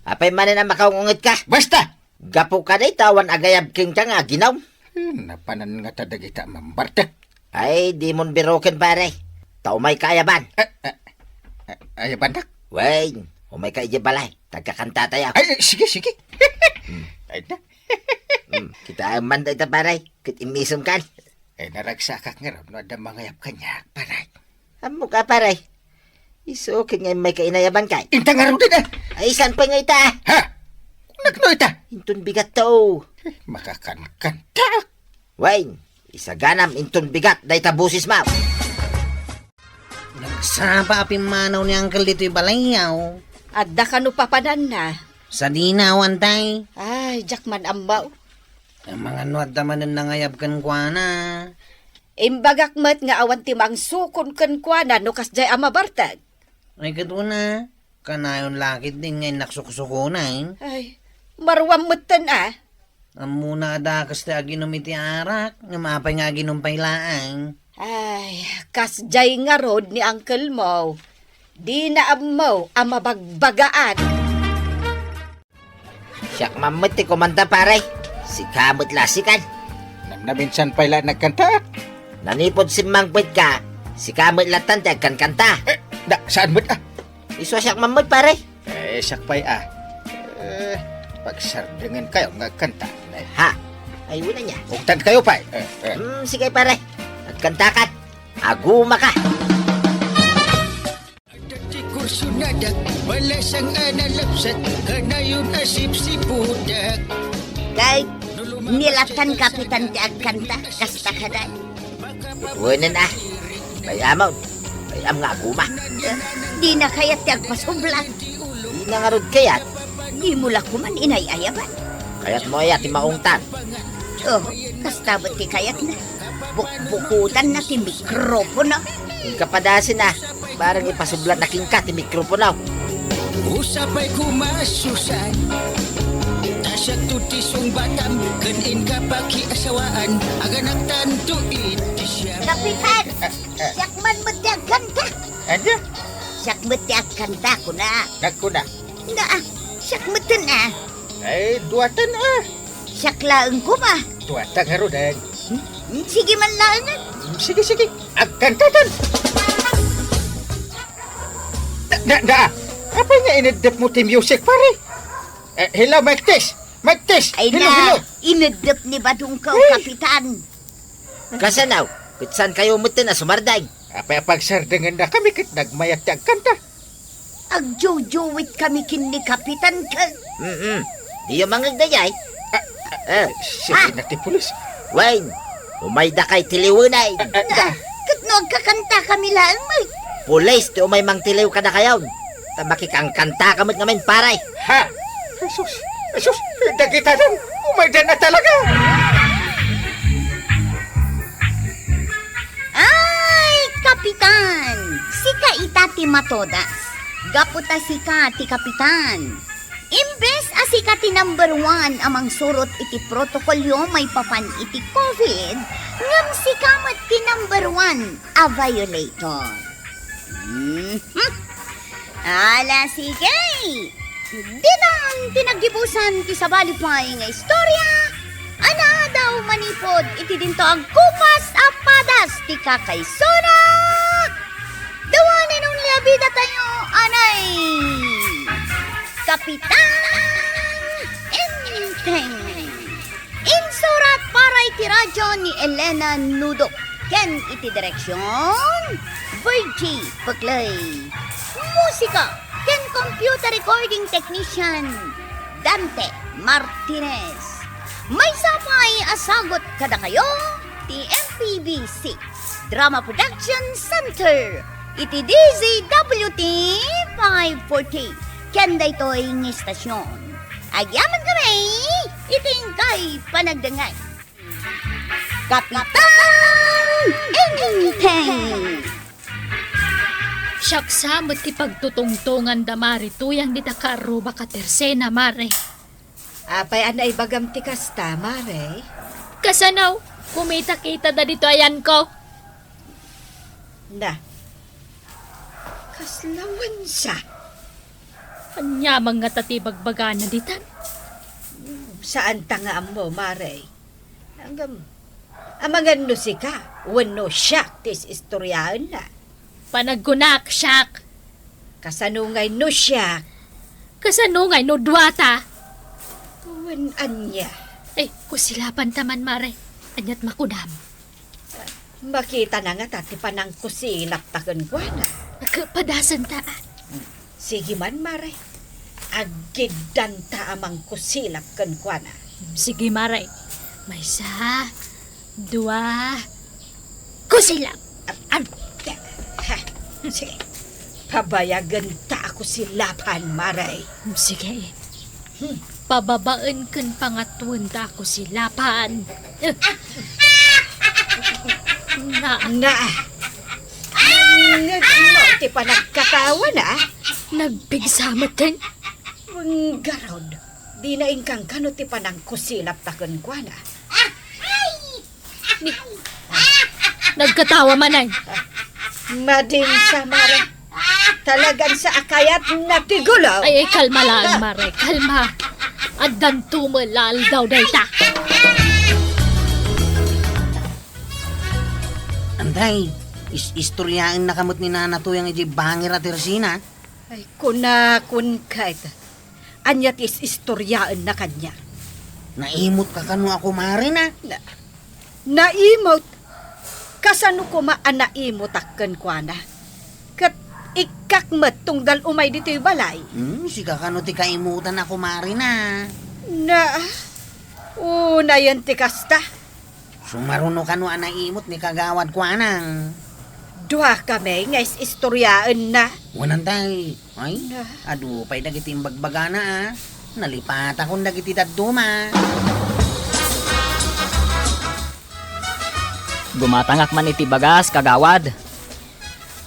Apay manin ang makaungungit ka. Basta! Gapo ka day tawan agayab king ka nga ginaw. Napanan nga tadagita mambartek. Ay, di mon biroken pare. Tao may kaayaban. Ayaban dak. Wey, umay ka balay. Tagkakanta tayo. Ay, sige. Ay na. Kita man day ta pare. Kit imisum kan. Ay naragsakak nga raw no ada mangayap kanya pare. Amo ka pare. Iso kanya may kainayaban kay. Intang nga raw din Ay, san pa nga ita? Ha? Nagno ita. Intun bigat to. Makakankanta. Wey, isa ganam intun bigat day ta busis ma. Nagsapa apim manaw ni Uncle dito'y balayaw. Adda ka no papanan na. Sa dinawan tay. Ay, jakman ambaw. Ang mga nuwad naman ang nangayab kan kwa na. Imbagak mat nga awan timang sukon kan kwa na no kasjay amabartag. Ay katuna. Kanayon lakit din ngayon naksuksukunan. Ay, marwam mutan Ang muna adakas ti aginom iti arak. Nga mapay nga ginumpay laang. Ay, kasjay nga rod ni Uncle Mo. Di na amaw ang mabagbagaan. Siyak mamut ti komanda pare. Si kamot lasikan. Naminsan pala nagkanta. Nanipod si mangpit ka. Si kamot latan ti agkan kanta. Saan mo't Iso siyak mamut pare. sakpay pagsardengan kayo nga kanta. Ha? Ay, wala niya. Ugtan kayo pa. Sige pare. Nagkantakat. Aguma ka. Dati kurso nadak, malasang analapsat, kanayon asip si budak. Kay, nilatan Kapitan ti agkanta, kasta kaday. Buwanan Bayamaw. Bayam nga aguma. Di na kayat ti agpasublan. Di na nga rod kayat. Di mo lakuman inayayaban. Kayat mo ayat ti maungtan. Oh, kasta ba't ti kayat na? Bukbukutan na ti mikropono. Yung kapadasin parang ipasublan na king ka ti mikroponaw. Usapay kumasusan, tasya tutisong batam, kanin ka pakiasawaan, aganak tanto iti siya. Kapitan! Sakman mo ti agkanta. Anya? Sakman ti agkanta ko na. Nagkuna. Sakmatan Ay, duwatan Saklaang ko ma. Duwatan nga rodan. Sige man lang. Sige. Agkantatan. Apa nga inedep mo ti music pare? Hello, Mike Tess. Ay Hello. na, inedep ni Badong ka, Kapitan. Kasanaw, kitsan kayo mutin na sumarday. Apa pagsardengan na kami kit nagmayat ti agkanta. Agjojoit kami kin ni Kapitan ka. Di yung mangagdayay. Sige na ti pulis. Wayne, umayda kay tiliwunay. Katno agkakanta kami lang, may. Pulis, ti umay mang tiliw ka na kayaw. Tabaki kang kanta kamot ngamin paray. Ha? Jesus, dagita nun. Umayda na talaga. Ay, Kapitan! Sika itati matodas. Gaputa sika ti Kapitan. Imbes asika ti number 1 amang surot iti protokolyo may papan iti COVID, ngam sikamat ti number 1 a violator. Ala, sige. Di na ang tinagdibusan ti sa balipay nga istorya. Ana daw manipod iti dinto ang kupas apadas ti kakaysona. Dawanin ang labida tayo, anay. Kapitan Enteng. Insurat para iti radyo ni Elena Nudo. Ken iti direksyon Virgie Paglay. Musika ken computer recording technician Dante Martinez. May sapay asagot kada kayo ti MPB6 Drama Production Center iti DZWT 540 ken daytoy ng istasyon. Agyaman kami itingkay panagdangay. Kapitan Enteng. Siyaksamot ti pagtutungtungan da Mari tuyang di takaruba ka tersena, Mare. Apay anay bagam ti kasta, Mare. Kasanaw, kumita-kita da dito ayan ko. Na. Kaslawan siya. Anyamang nga tatibagbaga na ditan. Saan tangaan mo, Mare? Hanggang amangan no si ka. Wano siya tis istoryaan na. Panaggunak, siyak. Kasanungay no siya. Kasanungay no duwata. Wanan niya. Ay, kusilapan taman, Mare. Anyat makudam. Makita na nga tati panang kusilap takan ko na. Nagpadasan ta. Sige man, Mare. Agidan ta amang kusilap kan ko na. Sige, Mare. May isa, dua, kusilap. Ha, sige. Pabayagan ta ako silapan, Mare. Sige. Pababaan kan pangatun ta ako silapan. Na, Na. Ti pa nagkatawa na. nagpigsamat din. Garod. Di na ingkang kano ti panang kusilap takan ko na. Nagkatawa man ay. Madin sa Mare. Talagang sa akayat na tigulo. Ay, kalma lang, Mare. Kalma. At dantumalal daw dayta. Anday, istoryaan na kamot ni Nana tuyang iti bangir at Teresina. Ay, kun kahit. Anyat is istoryaan na kanya. Naimot ka kanu ako, Mare na. Naimot. Kasano ko maanaimot akkan ko na. Kat ikakmat tunggal umay dito'y balay. Sika kanu ti kaimutan ako, Mare na. Na, una yan ti kasta. Sumaruno kanu anaimot ni kagawad ko anang. Dua kami nga istoryaan na. Wanan tay. Ay, adu pay dagiti imbagbaga na Nalipat akong dagiti daduma. Gumatangak man iti bagas, kagawad.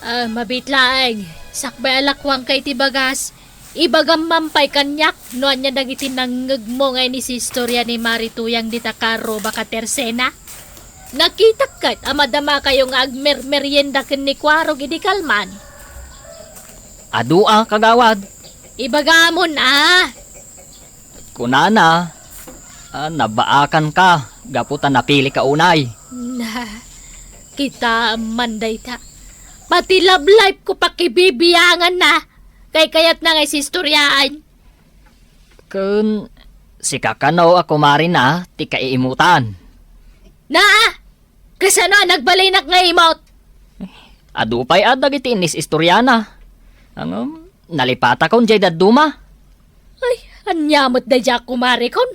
Mabitlaeng. Sakbay alakwang kay ti bagas. Ibagam mampay kanyak. Noan niya dagiti nanggag mo ngay ni si istorya ni Marituyang di takaro baka tersena. Nakita kat amadama kayong agmer-merienda ken ni Kwarog idi kalman. Adua, kagawad. Ibagamon Kunana, nabaakan ka. Gaputan napili ka unay. Na, kita manday ta. Pati love life ko pakibibiyangan na. Kay kayat na ngay si istoryaan. Kun, si kakanaw ako marina, ti kaiimutan. Na! Kasano nagbalinak nga imot? Adupay adag iti inis istoryana. Ang nalipata kon jay daduma. Ay, anyamot da jak kumari kon.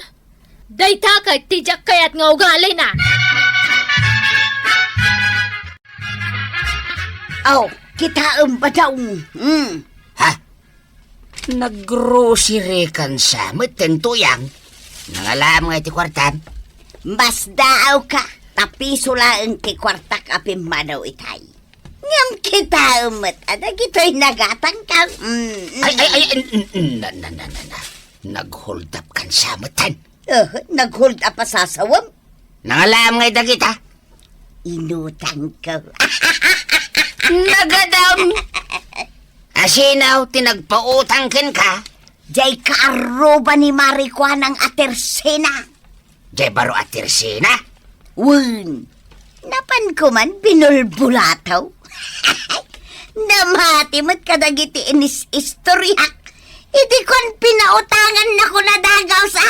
Day takay tijak kayat nga ugali na. Aw, kita ba daw? Ha? Nag-grocery kan sa matentuyang. Nangalam nga iti kwartan. Mas daaw ka. Tapiso lang kay kwartak apim madaw itay. Ngam kita umat. Ada gito'y nagatang ka. Ay, na. Nag-hold up kan sa matan. Nag-hold up pa sasawam. Nangalam nga ita kita. Inutang ka. Nagadam. Asinaw, tinagpautang ken ka. Jay kaaruba ni Marikwanang Atersena. Jay baro atirsina. Wen, napan ko man binulbulataw. Namati mo't kadagiti inis istoryak. Iti kon pinautangan na ko na dagaw sa...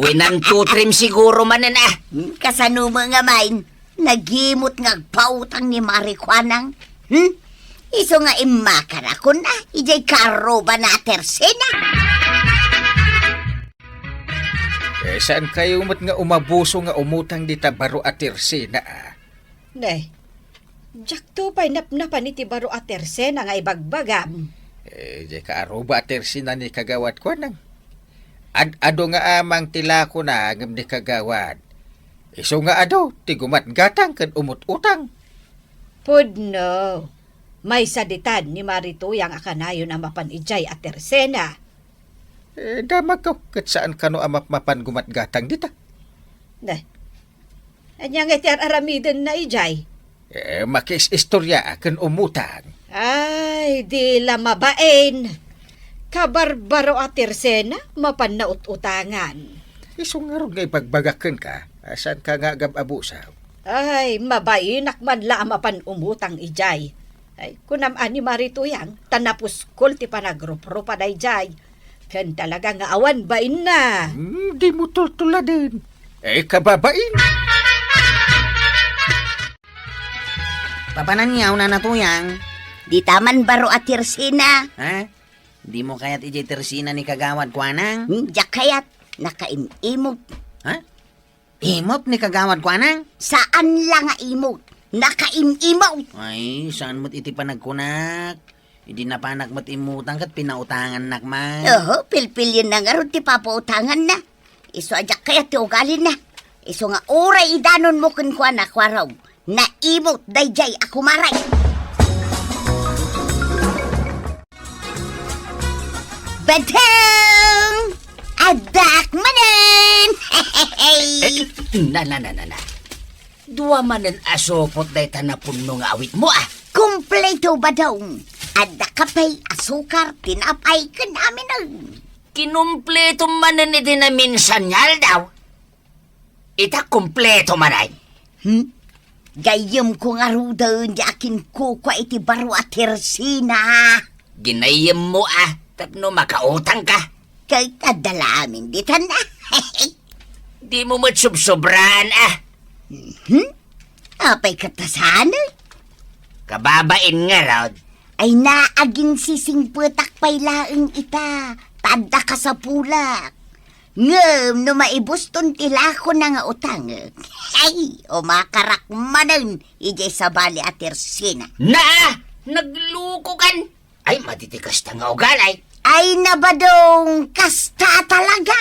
Winan tutrim siguro manan ah. Kasanuma nga main, nagimot nga pautang ni Marikwanang. Iso nga imakan ako na, ijay karoba na tersena. Saan kayo mat nga umabuso nga umutang dita baro atirsina ah? Nay, jak to pa'y napnapan iti baro atersena nga ibagbagam. Di ka aruba atirsina ni kagawad ko nang. Ado nga amang tila ko na ngam ni kagawad. Iso nga ado, tigumat gatang kan umut-utang. Pudno, may saditan ni Marituyang akanayon ang mapan ijay atersena. Damag ko, kat saan ka no amap-mapan gumat gatang dita? Nay, anyang iti aramiden na ijay. Makis istorya kan umutang. Ay, di lamabain. Kabarbaro atersena, mapan na utangan. Iso nga ron nga ipagbagakan ka, asan ka nga gababusaw? Ay, mabainak man la mapan umutang ijay. Ay, kunam ani Marituyang, tanapuskol ti panagrup-rupa na ijay. Kan talaga nga awan bain na. Di mo tultula din. Kababain. Papananyaw na natuyang. Di taman baro atirsena. Ha? Di mo kaya't ijay tersina ni kagawad kwanang? Diyak kayat, nakaimimog. Ha? Imot ni kagawad kwanang? Saan lang nga imog? Nakaimimog. Ay, saan mo't iti panagkunak? Hindi na panak mo't imutang kat pinautangan nakman. Oho, pilpilin na nga ron ti papautangan na. Iso ajak kayat ti ugalin na. Iso nga oray idanon mo kun kwa na kwaraw. Naimot dayjay ako maray. Badang! Adak manin! Na. Dua manan asopot day tanapunno nga awit mo ah. Kompleto ba daw? Adak kapay asukar, tinapay ka namin ang... Kinumpleto manan ni dinaminsan nyal daw. Ita kumpleto manay. Gayam ko nga rudan di akin kukwa iti baro atirsina. Ginayem mo ah, tapno makautang ka. Kay kadalamin ditan na. Di mo matsubsobraan ah. Apay katasan? Kababain nga raw. Ay naaging sising putak pay laeng ita. Tada ka sa pulak. Ngem, no maibuston tila ko na nga utang. Ay, o makarak manan, ijay sa bali atirsina. Na! Nagluko kan! Ay, matitikas ta nga ugalay. Ay, nabadong kasta talaga!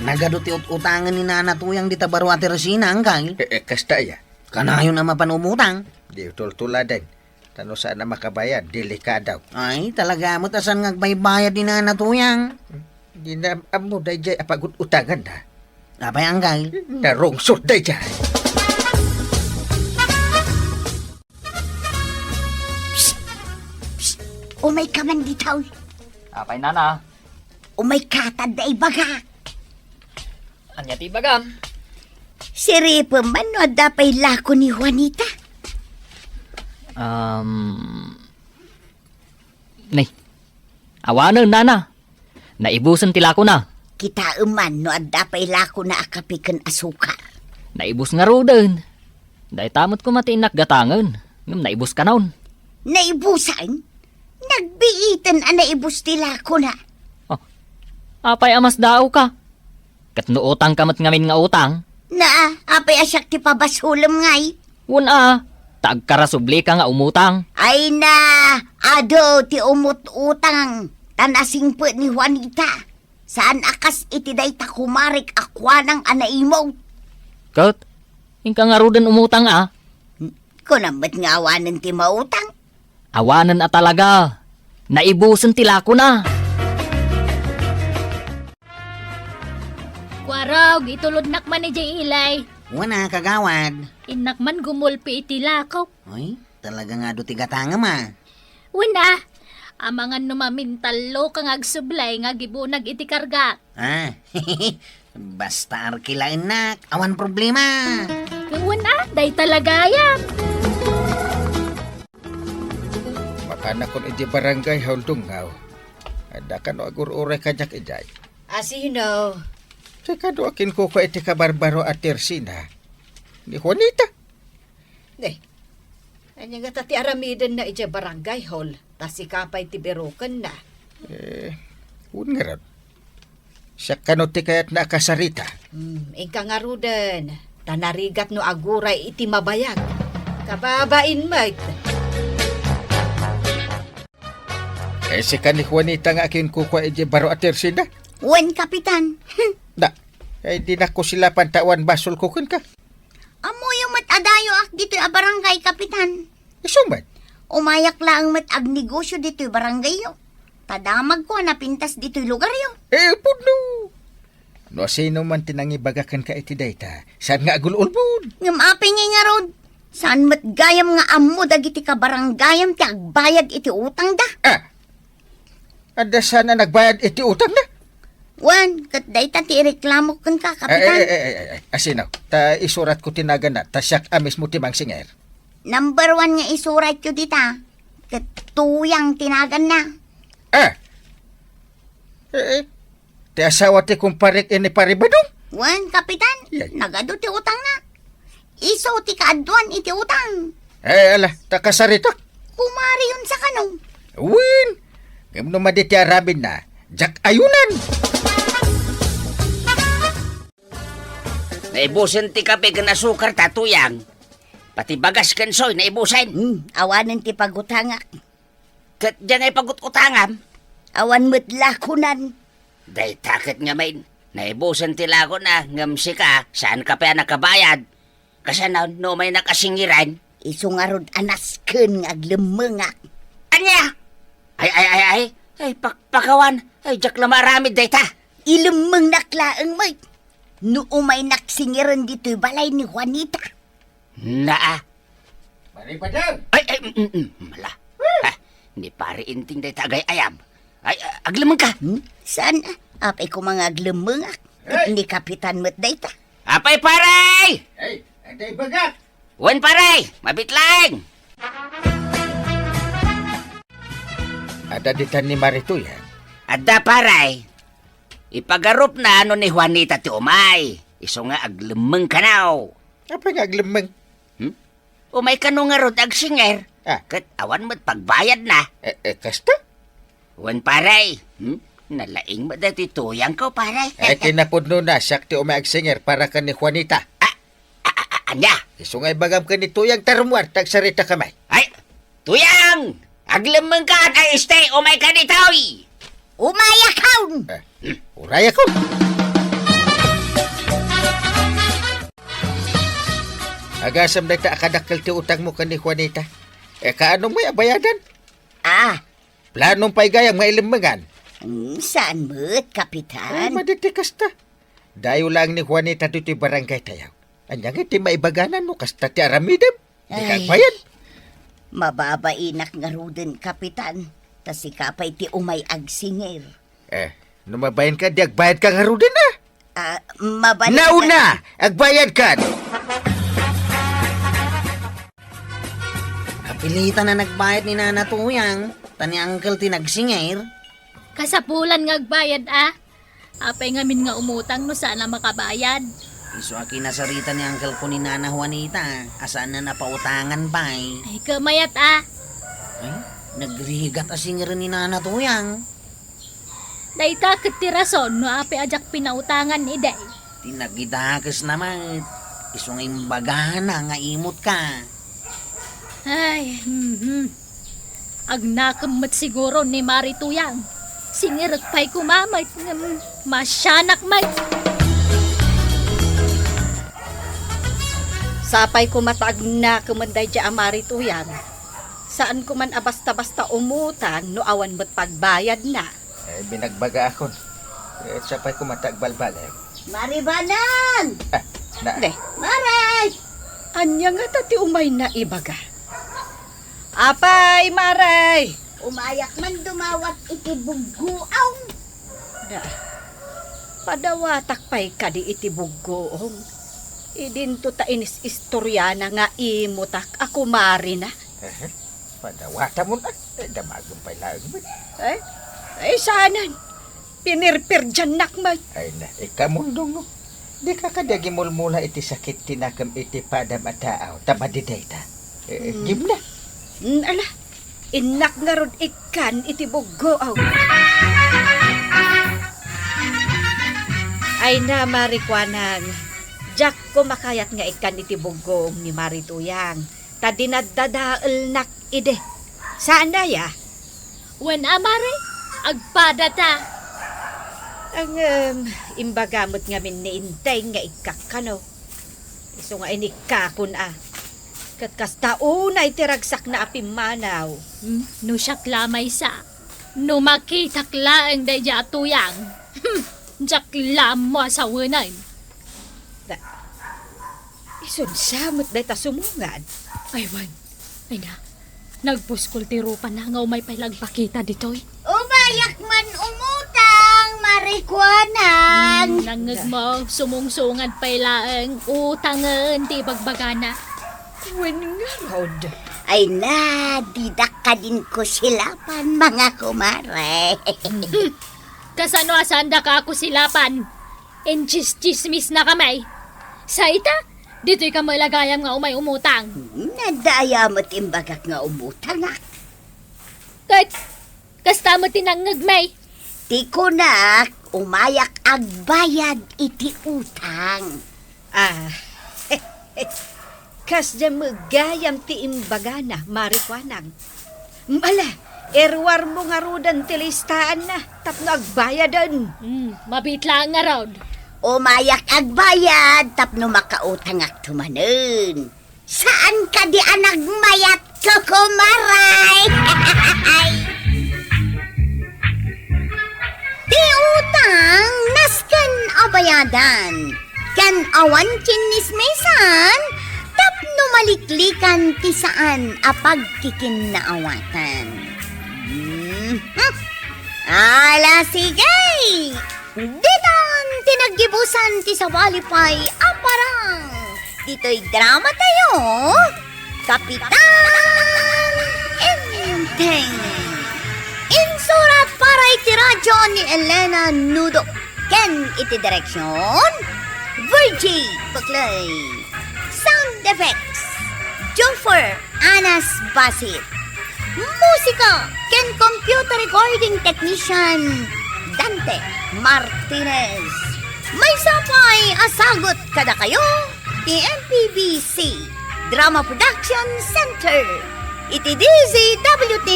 Nagaduti utangan ni Nana Tuyang di tabaro atersina angkay. Kasta ya. Kanayon na mapanumutang. Di tultuladan. Tano saan na makabayad, delikadaw. Ay, talaga mo tasan ngagbaybayad ni Nana Tuyang. Di na amo dayjay apagut utangan na. Apay angkay. Narungsod dayjay. Umay ka man ditaw. Apay nana. Umay katad na ibaga. Anya ti bagam. Siripa man no dapay lako ni Juanita. Nay. Awanan nana. Naibusan tila ko na. Kita man no dapay lako na akapikan asukar. Naibus nga roden. Dahil tamot ko matiinak gatangan. Ngam naibus ka naon. Naibusan? Nagbiitan ang naibus tila ko na. Apay amas daw ka. Katno utang kamat ngamin nga utang. Na, apay asyak ti pabasulam ngay. Wala. Tagkarasubli ka nga umutang. Ay na, ado ti umut-utang. Tanasing po ni Juanita. Saan akas iti day takumarik akwanang anaimaw. Kat, ingka nga roden umutang ah. Kunamat nga awanan ti mautang. Awanan at talaga. Naibusan tila ko na. Kwaraw, gitulod nakman ni Jay Ilay. Wana, kagawad. Inak man gumulpi iti lakaw. Ay, talaga nga do tigatanga ma. Wala. Amangan numamintalo kang agsublay nga gibunag iti karga. Ah, basta arkilain nak. Awan problema. Wala, day talaga yan. Makana kon iti barangay Haldungaw. Ada ka no agur-uray kanyak ijay. Asino? Teka do akin ko iti kabarbaro at Tersina. Ni Juanita. Anya nga tati aramidan na iti barangay hall. Tas ikapay ti berokan na. Ungarad. Siya kano ti kayat na kasarita. Ingka nga rudan. Tanarigat no aguray iti mabayag. Kababain mait. Si ka ni Juanita nga akin ko iti baro at Tersina. Wen, Kapitan. Da. Di na ko sila pantawan basol kukun ka. Amo yung mat-adayo ak dito a barangay, Kapitan. Isumat. Umayak lang mat-ag negosyo dito barangay yo. Tadamag ko na pintas dito lugar yo. Puno. No sino man tinangibagakan ka iti dayta. Saan nga agul-ulbud? Ngam aping nga rod. Saan mat gayam nga amo dagiti ka baranggayam ti agbayad iti utang da. Ada sana nagbayad iti utang na? Wan, kat dayta ti reklamo kan ka, Kapitan. Asino, ta isurat ko tinagan na, ta siyak amis mo timang singer. Number 1 nga isurat ko dita. Kat tuyang tinagan na. Ti asawa ti kumparik ini paribadong. Wan, Kapitan, Yay. nagado ti utang na. Iso ti kaadwan iti utang. Ala, ta kasarita. Kumari yun sa kanong. Win, ngam numadi ti arabin na, jak ayunan. Naibusan ti kape kan asukar tatuyang. Pati bagas kan soy naibusan. Awanan ti pagutangak. Kat dyan ay pagut-utangam. Awan mo't lakunan. Day takit nga main. Naibusan ti lago na ngam si ka saan ka pa nakabayad. Kasi no may nakasingiran. Iso nga rod anasken nga aglemengak. Anya? Ay, pakawan. Ay, jak lamaramid day ta. Ilemeng naklaang may. No umay naksingiran dito'y balay ni Juanita. Naa. Paribadong. Mala. Ni pare inting day tagay ayam. Ay, aglamang ka. Saan? Apay ko mga aglemengak. Hey! Ni Kapitan mo't dayta. Apay paray! Ay, aday bagak. Wan paray! Mabitlang! Ada ditan ni Marito yan. Adda paray. Ipagarup na ano ni Juanita ti umay. Iso nga aglamang kanaw. Apa nga aglemeng? Umay kano nga rod agsinger. Kat awan mo't pagbayad na. Kasta? Wan paray. Nalaing mo dati tuyang ko paray. Kinapudno na, siyak ti umaagsinger para ka ni Juanita. Anya? Isungay bagam ka ni Tuyang tarumuar, tagsarita kamay. Ay! Tuyang! Aglamang ka at ay stay umay ka ni Toy! Umayakaw! Uraya ko. Agasam na ta akadakal ti utang mo ka ni Juanita. Kaano mo'y abayadan? Planong pa'y gayang mailimangan. Saan mo't, Kapitan? Maditikas ta. Dayo lang ni Juanita dito'y barangay tayaw. Anyang iti maibaganan mo, kasta ti aramidem. Di ka bayad. Mababainak nga ruden, Kapitan. Tas ikapay ti umay agsinger. Numabayan ka, di agbayad ka nga ro din Mabalik Nauna! Agbayad ka! Kapilitan na nagbayad ni Nana Tuyang. Tani Uncle tinagsingir. Kasapulan nga agbayad Apay ngamin nga umutang no sana makabayad. Iso aki nasarita ni Uncle ko ni Nana Juanita. Asaan na napautangan pa Ay kamayat Ay, nagrigat asingir ni Nana Tuyang. Dayta katirason no apay ajak pinautangan iday. Tinagidakas naman. Iso nga imbagana nga imot ka. Ay, Agnakamot siguro ni Marituyang. Singirag pa'y kumamay. Masyanak may. Sapay ko matag na kumanday dya Marituyang. Saan ko man basta-basta umutang no awan mo't pagbayad na. Binagbaga ako. Sapay ko matagbalbal Maribanan! Na, De, Maray! anya nga ta ti umay na ibaga. Apay, Maray! Umayak man dumawat iti bugguaw. Da, padawatak pa'y kadi iti buggoong. Idinto ta inis istoryana nga imutak ako mari na. padawata mo na. Damagong pa lang. Ay, sanan. Pinirpir dyan nakmay. Ay na, ikamundong no. Di ka kadagi mulmula iti sakit tinakam iti padam at tao. Tamadiday ta. Gim na. Ala, inak nga rod ikan iti buggoong. Ay na, Marikwanang. Jack ko makayat nga ikan iti buggoong ni Marituyang. Ta dinadadaal nak ide. Saan na ya? Wen amare, agpada ta. Ang imbagamot nga min niintay nga ikakano. Iso nga inikakon Kat kastaunay tiragsak na apimanaw. No siyak lamay sa. No makitak laang day tuyang. Jak lam mo sa wanan. Isunsamot day ta sumungad. Ay wan, ay na. Nagpuskol ti rupa na nga umay pailagpakita ditoy. Umayak man umutang, Marikwanang. Nangag mo, sumungsungad pailaang utangan ti bagbagana. Wen nga rod. Ay na, didak ka din ko silapan, mga kumare. Kasano asanda ka ako silapan. En chismis na kamay. Sa ita, dito'y ka malagayam nga umay umutang. Nadaya mo timbagak nga umutang Kahit, kasta mo tinangagmay. Ti ko nak, umayak agbayad iti utang. Kas dyan magayam ti imbagana, Marikwanang. Mala, erwar mo nga rudan ti listaan na, tapno agbayadan. Mabitla nga raod. Umayak agbayad, tapno makautang ak tumanen. Saan ka di anagmayat ko, kumaray? Ti utang, nasken abayadan. Kan awan chinismisan, tapno maliklikan ti saan apag kikinnaawatan. Ala sige! Dinan tinaggibusan ti sawalipay aparang. Dito'y drama tayo. Kapitan Enteng. Insurat para iti radyo ni Elena Nudo. Ken iti direksyon Virgie Baklay. Sound effects Joffer Anas Basit. Musika ken computer recording technician Dante Martinez. May sapay asagot kada kayo ti MPBC Drama Production Center. Iti DZWT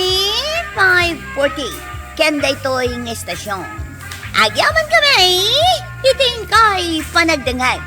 540. Ken daytoy ng estasyon. Agyaman kami, iting kay panagdangag.